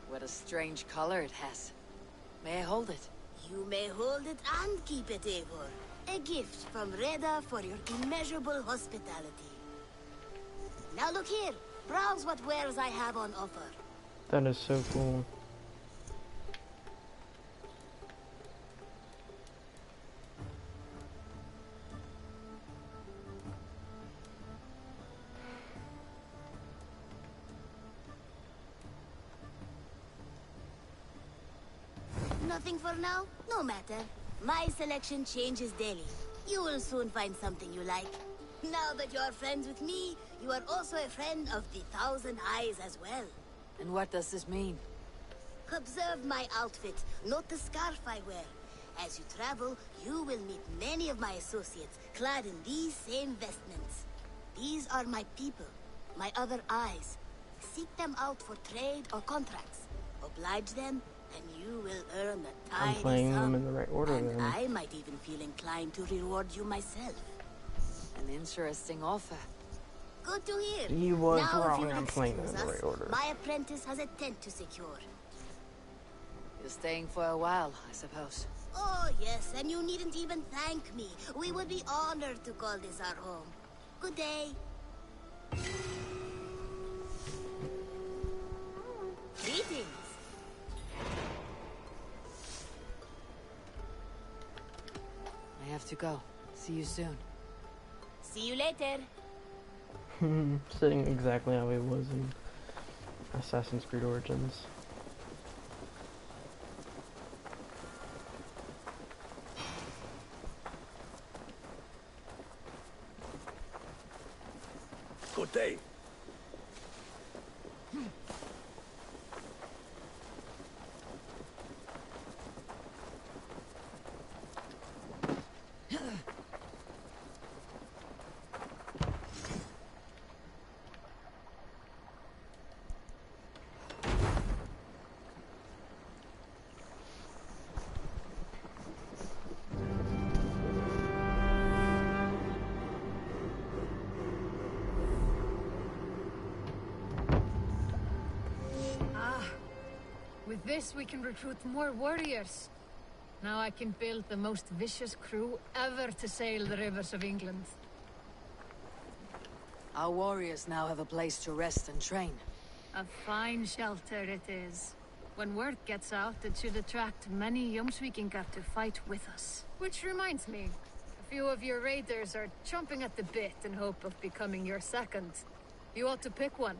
What a strange color it has. May I hold it? You may hold it and keep it, Eivor. A gift from Reda for your immeasurable hospitality. Now look here. Browse what wares I have on offer. That is so cool. Nothing for now? No matter. My selection changes daily. You will soon find something you like. Now that you are friends with me, you are also a friend of the Thousand Eyes as well. And what does this mean? Observe my outfit, note the scarf I wear. As you travel, you will meet many of my associates, clad in these same vestments. These are my people, my other eyes. Seek them out for trade or contracts. Oblige them, and you will earn a I'm tidy playing sum. them in the right order And then. I might even feel inclined to reward you myself. An interesting offer. Good to hear. He was Now, if wrong, you'll I'm playing them in excuse the us, right order. My apprentice has a tent to secure. You're staying for a while, I suppose. Oh, yes, and you needn't even thank me. We would be honored to call this our home. Good day. Greetings. I have to go. See you soon. See you later. Sitting exactly how he was in Assassin's Creed Origins. Good day. With this, we can recruit more warriors. Now I can build the most vicious crew ever to sail the rivers of England. Our warriors now have a place to rest and train. A fine shelter it is. When word gets out, it should attract many Jomsvikingar to fight with us. Which reminds me, a few of your raiders are chomping at the bit in hope of becoming your second. You ought to pick one.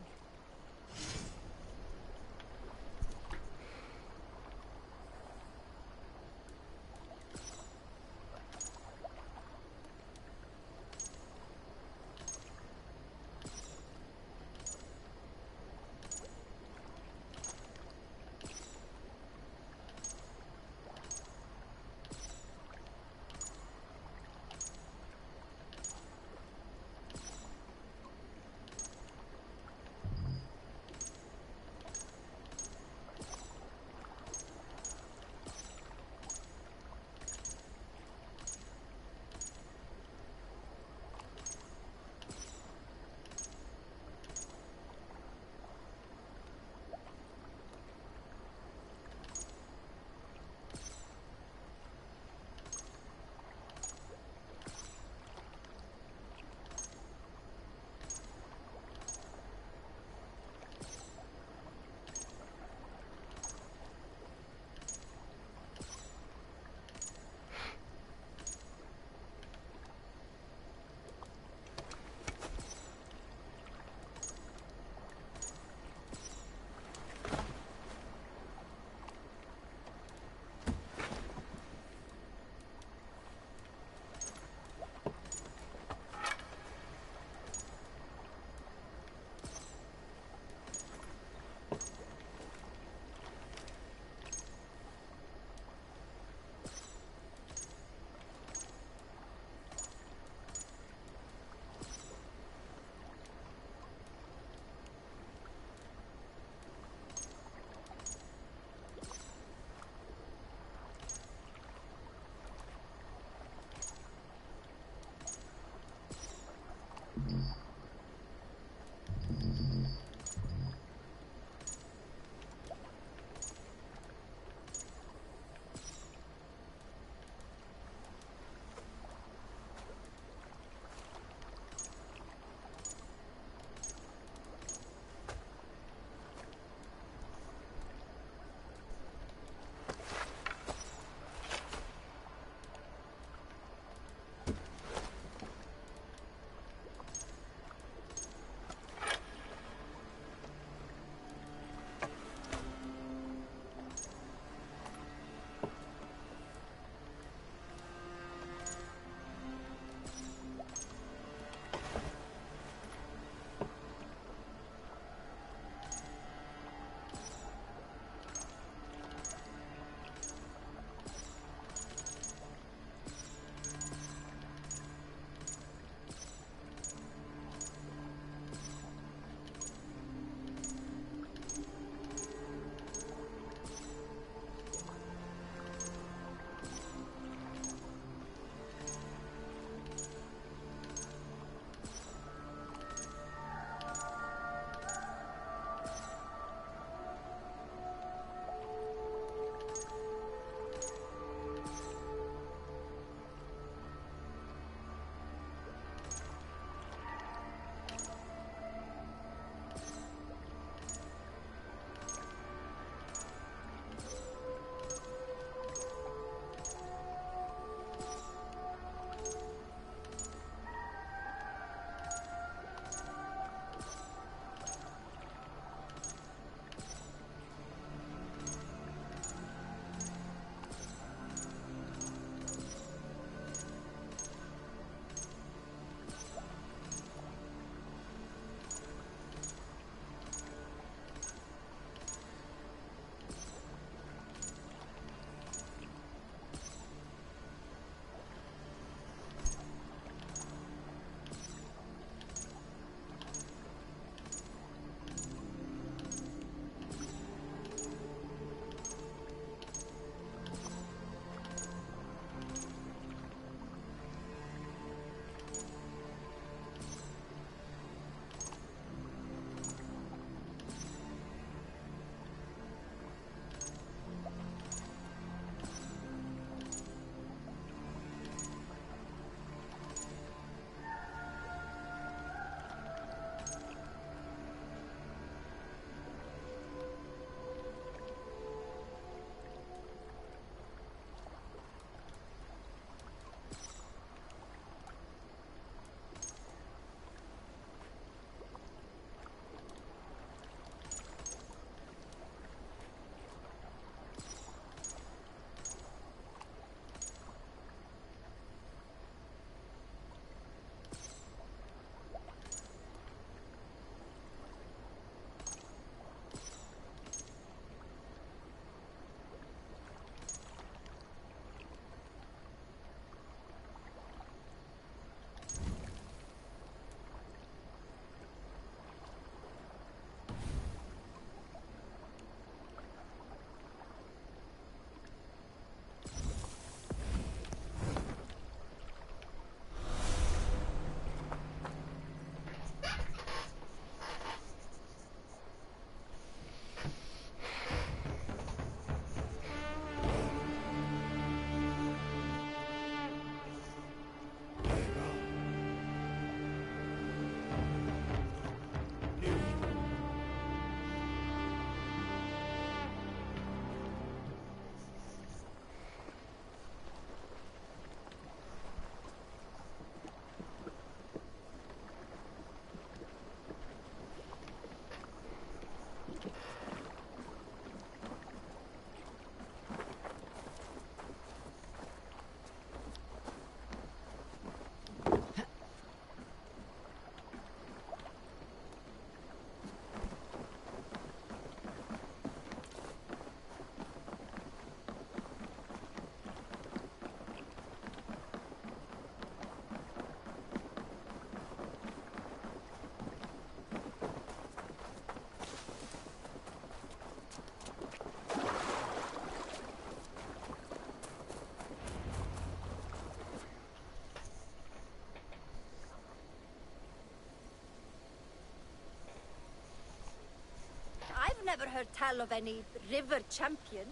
Never heard tell of any river champion.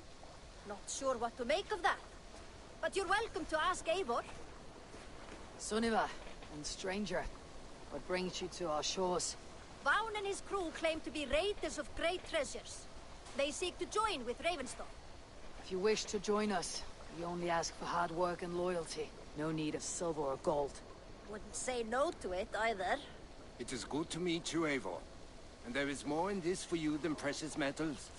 Not sure what to make of that. But you're welcome to ask Eivor. Sunniva, and stranger, what brings you to our shores? Vaughn and his crew claim to be raiders of great treasures. They seek to join with Ravenstone. If you wish to join us, we only ask for hard work and loyalty. No need of silver or gold. Wouldn't say no to it, either. It is good to meet you, Eivor. And there is more in this for you than precious metals.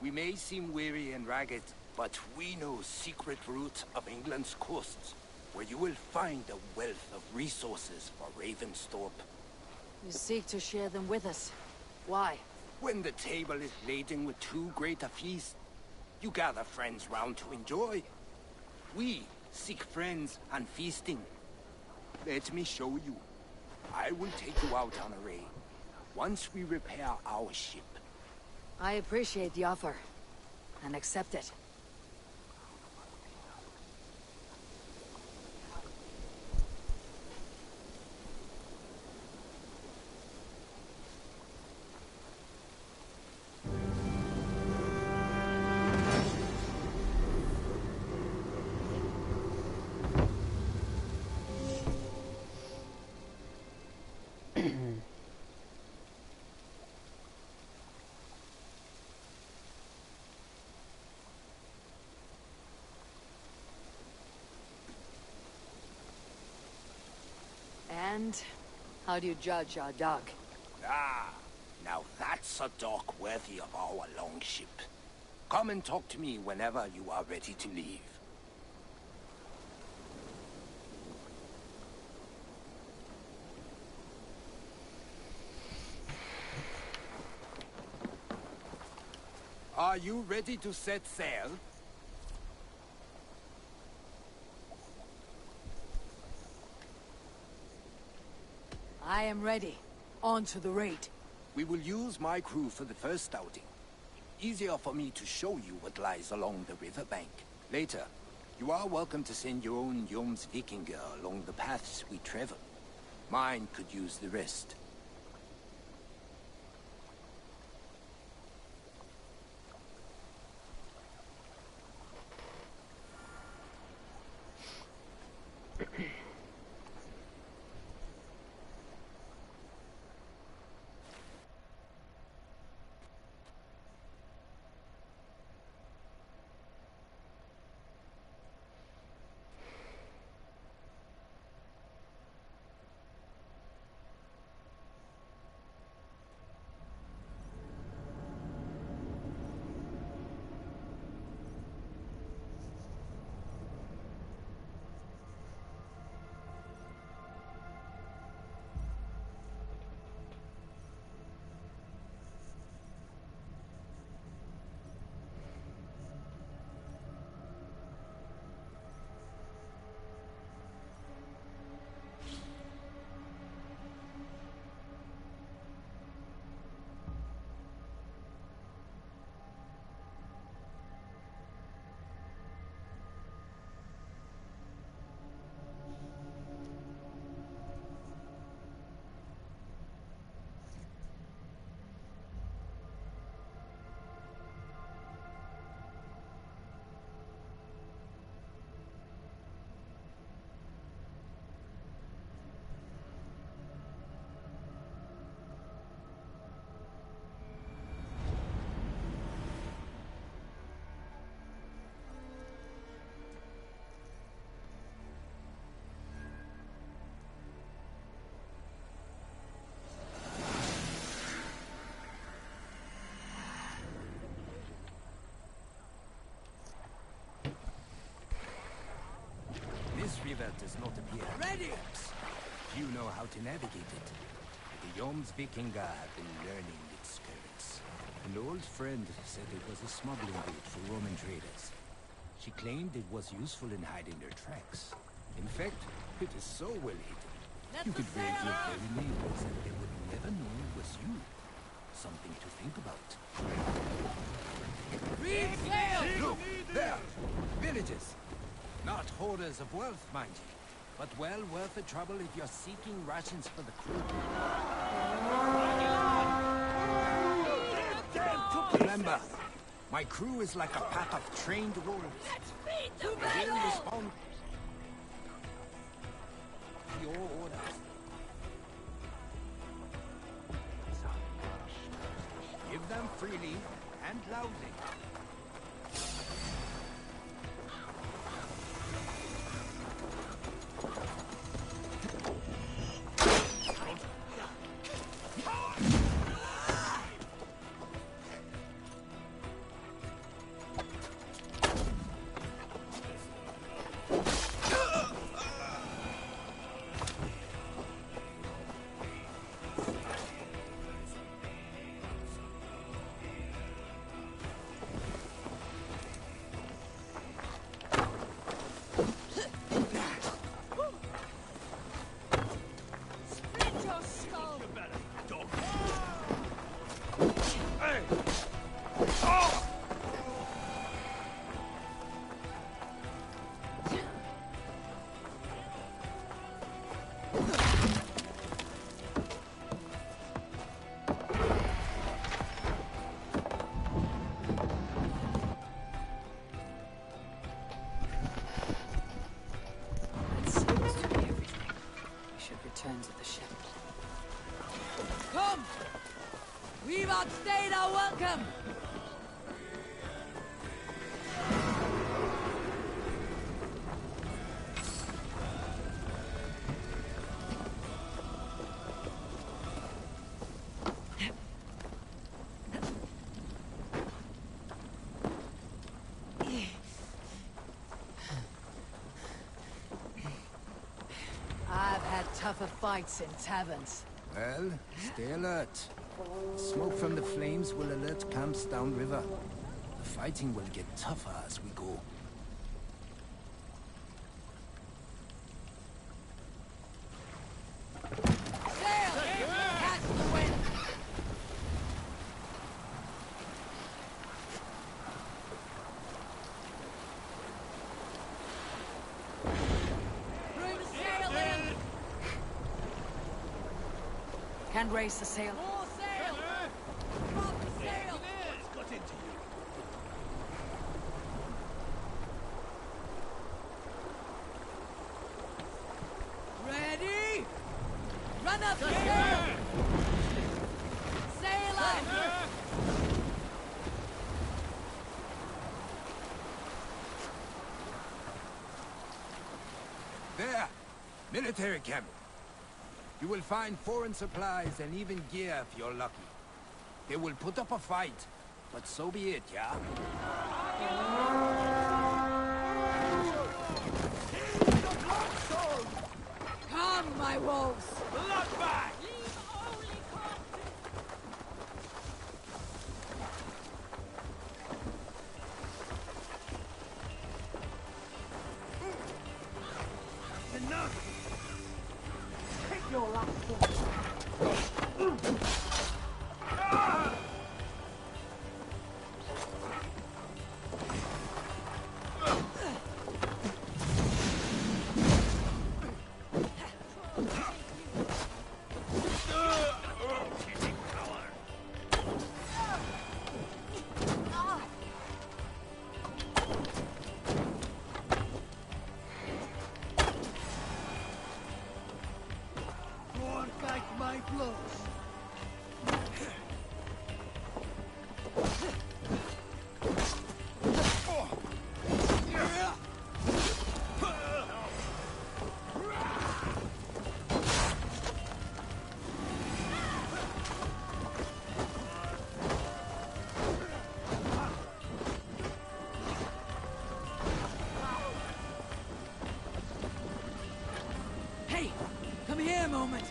We may seem weary and ragged, but we know secret routes of England's coasts, where you will find a wealth of resources for Ravensthorpe. You seek to share them with us. Why? When the table is laden with too great a feast, you gather friends round to enjoy. We seek friends and feasting. Let me show you. I will take you out on a raid, once we repair our ship. I appreciate the offer, and accept it. And how do you judge our dock? Ah, now that's a dock worthy of our longship. Come and talk to me whenever you are ready to leave. Are you ready to set sail? I am ready. On to the raid. We will use my crew for the first outing. Easier for me to show you what lies along the riverbank. Later, you are welcome to send your own Jomsvikinger along the paths we travel. Mine could use the rest. This river does not appear. Ready! You know how to navigate it. The Jomsvikinger have been learning its skirts. An old friend said it was a smuggling route for Roman traders. She claimed it was useful in hiding their tracks. In fact, it is so well hidden. You could raid your very neighbors and they would never know it was you. Something to think about. Read sail! Look, there! Villages! Not hoarders of wealth, mind you, but well worth the trouble if you're seeking rations for the crew. Damn Remember, my crew is like a pack of trained wolves. They will respond to your orders. Give them freely and loudly. Return to the ship. Come! We've outstayed our welcome! Tougher fights in taverns. Well, stay alert. Smoke from the flames will alert camps downriver. The fighting will get tougher as we go. Can't raise the sail. More sail! Drop the sail! What's got into you? Ready? Run up the sail! Sail up! There! Military camp. You will find foreign supplies and even gear if you're lucky. They will put up a fight, but so be it, yeah? Come, my wolves! Bloodbath! Enough! Take your last one. My blows. Hey, come here a moment.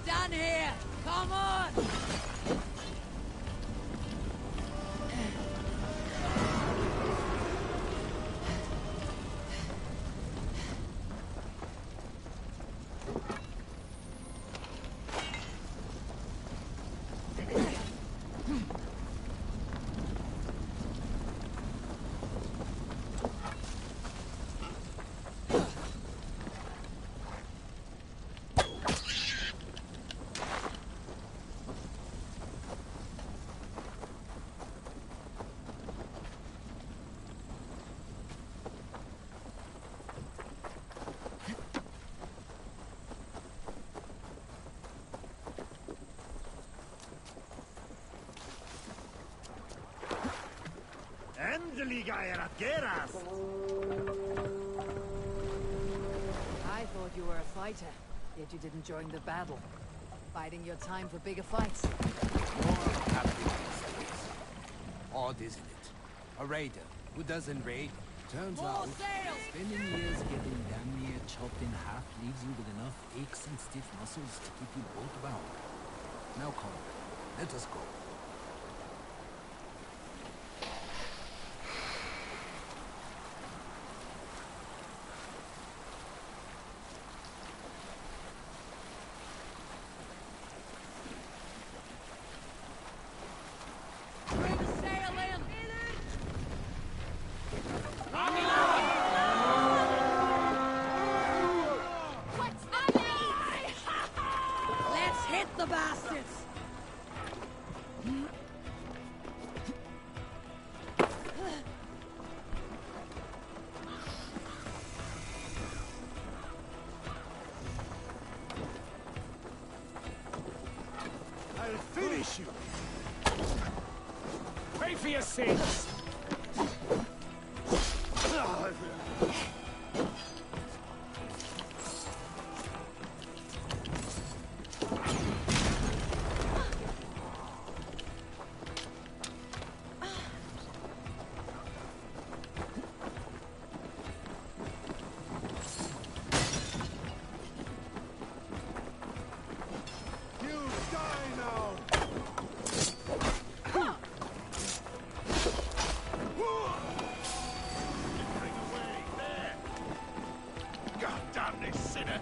Down here! Come on! I thought you were a fighter, yet you didn't join the battle. Biding your time for bigger fights. Odd, isn't it? A raider who doesn't raid. Turns More out, sails! spending years getting damn near chopped in half leaves you with enough aches and stiff muscles to keep you both bound. Now come, let us go. Bring the sail in! What's the need? Let's hit the bastards! I'll finish you! Pay for your sins! You die now! God damn this sinner!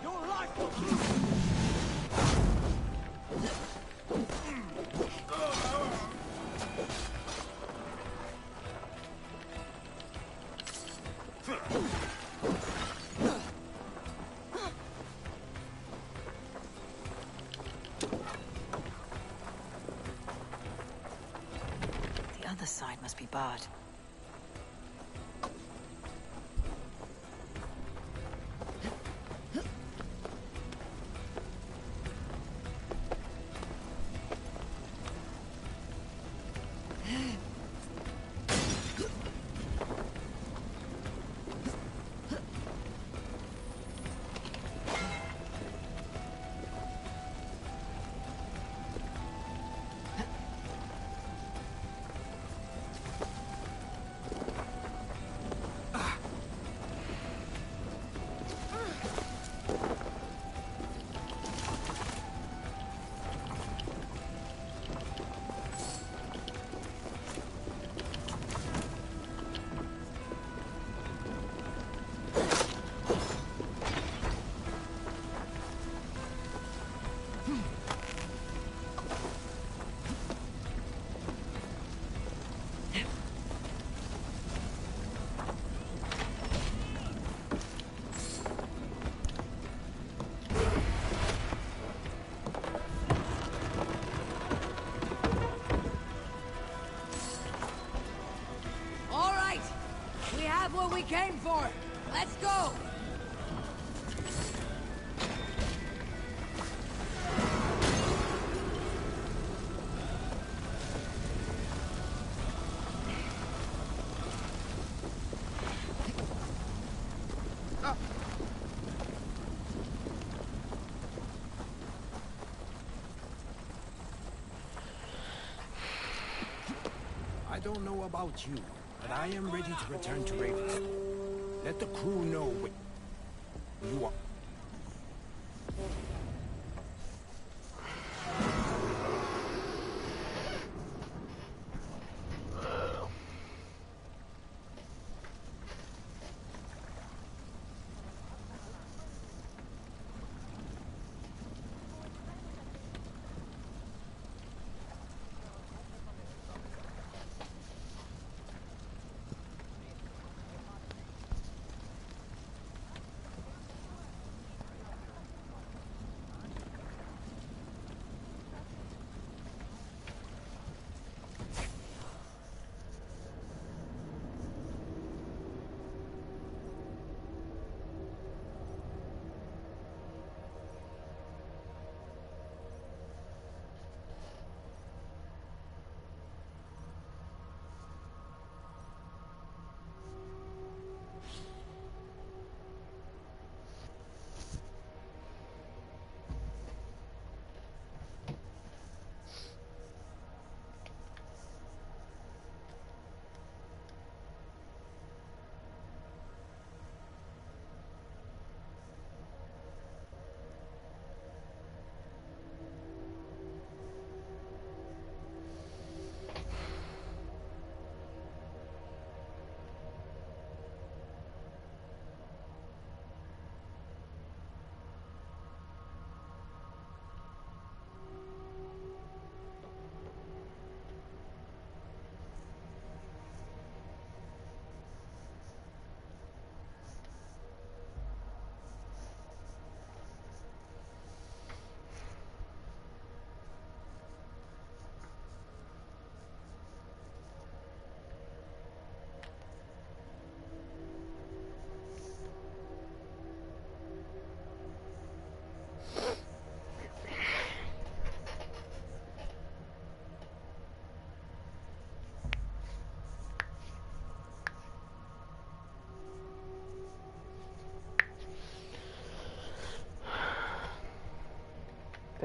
Your life will The other side must be barred. All right! We have what we came for! Let's go! I don't know about you, but I am ready to return to Ravens. Let the crew know when you are.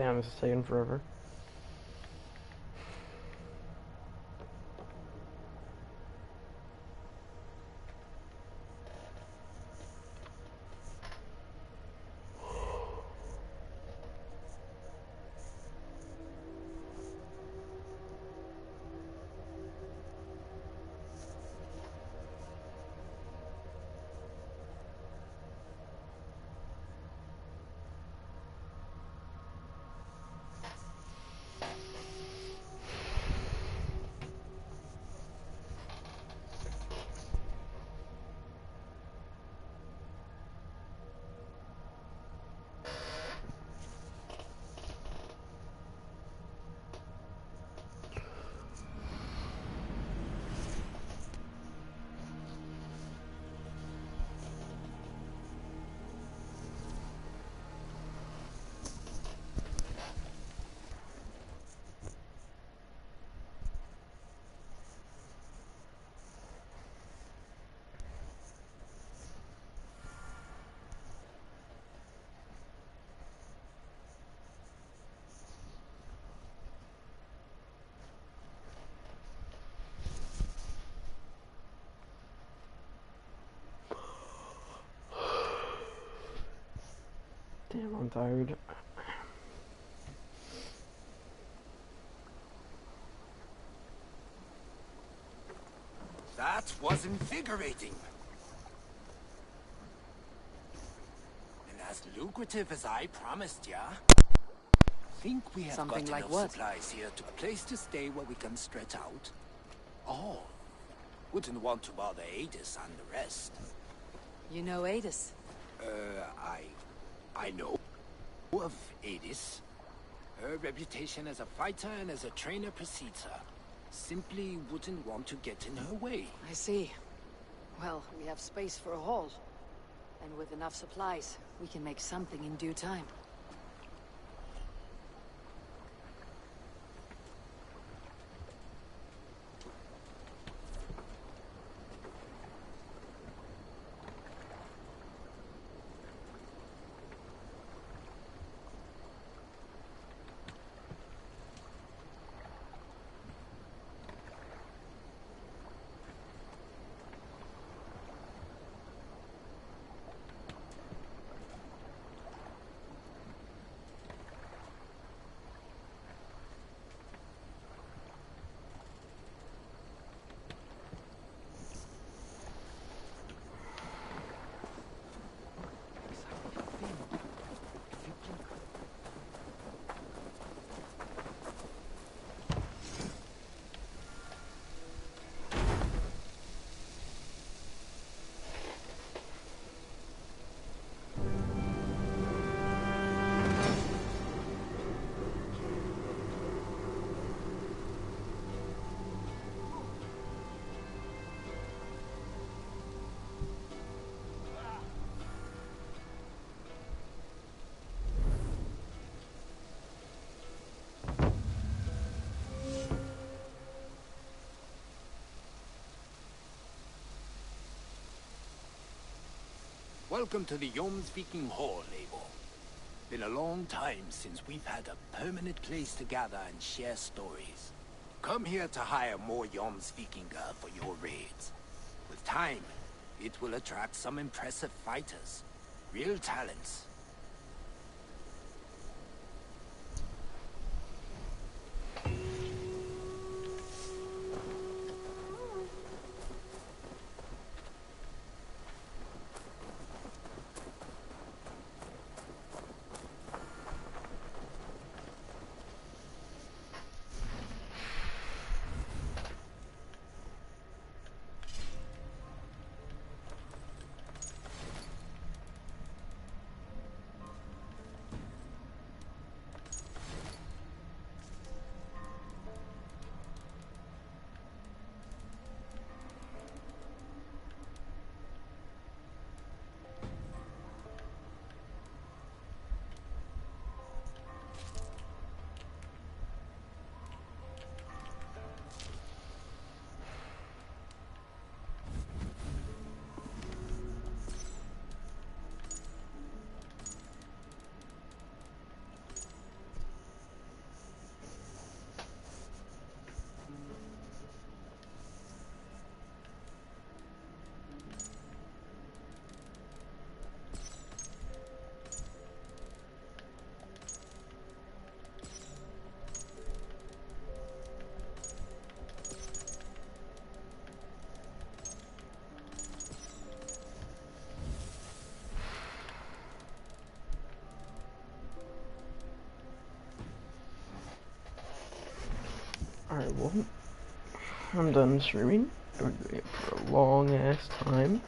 Damn, this is taking forever. Damn, I'm tired. That was invigorating. And as lucrative as I promised ya. Think we have Something got like enough what? supplies here to a place to stay where we can stretch out. Oh, wouldn't want to bother Adis and the rest. You know Adis? I know of Adis. Her reputation as a fighter and as a trainer precedes her. Simply wouldn't want to get in her way. I see. Well, we have space for a hall. And with enough supplies, we can make something in due time. Welcome to the Jomsviking Hall, Eivor. Been a long time since we've had a permanent place to gather and share stories. Come here to hire more Jomsvikingar for your raids. With time, it will attract some impressive fighters. Real talents. Alright, well, I'm done streaming. I've been doing it for a long ass time.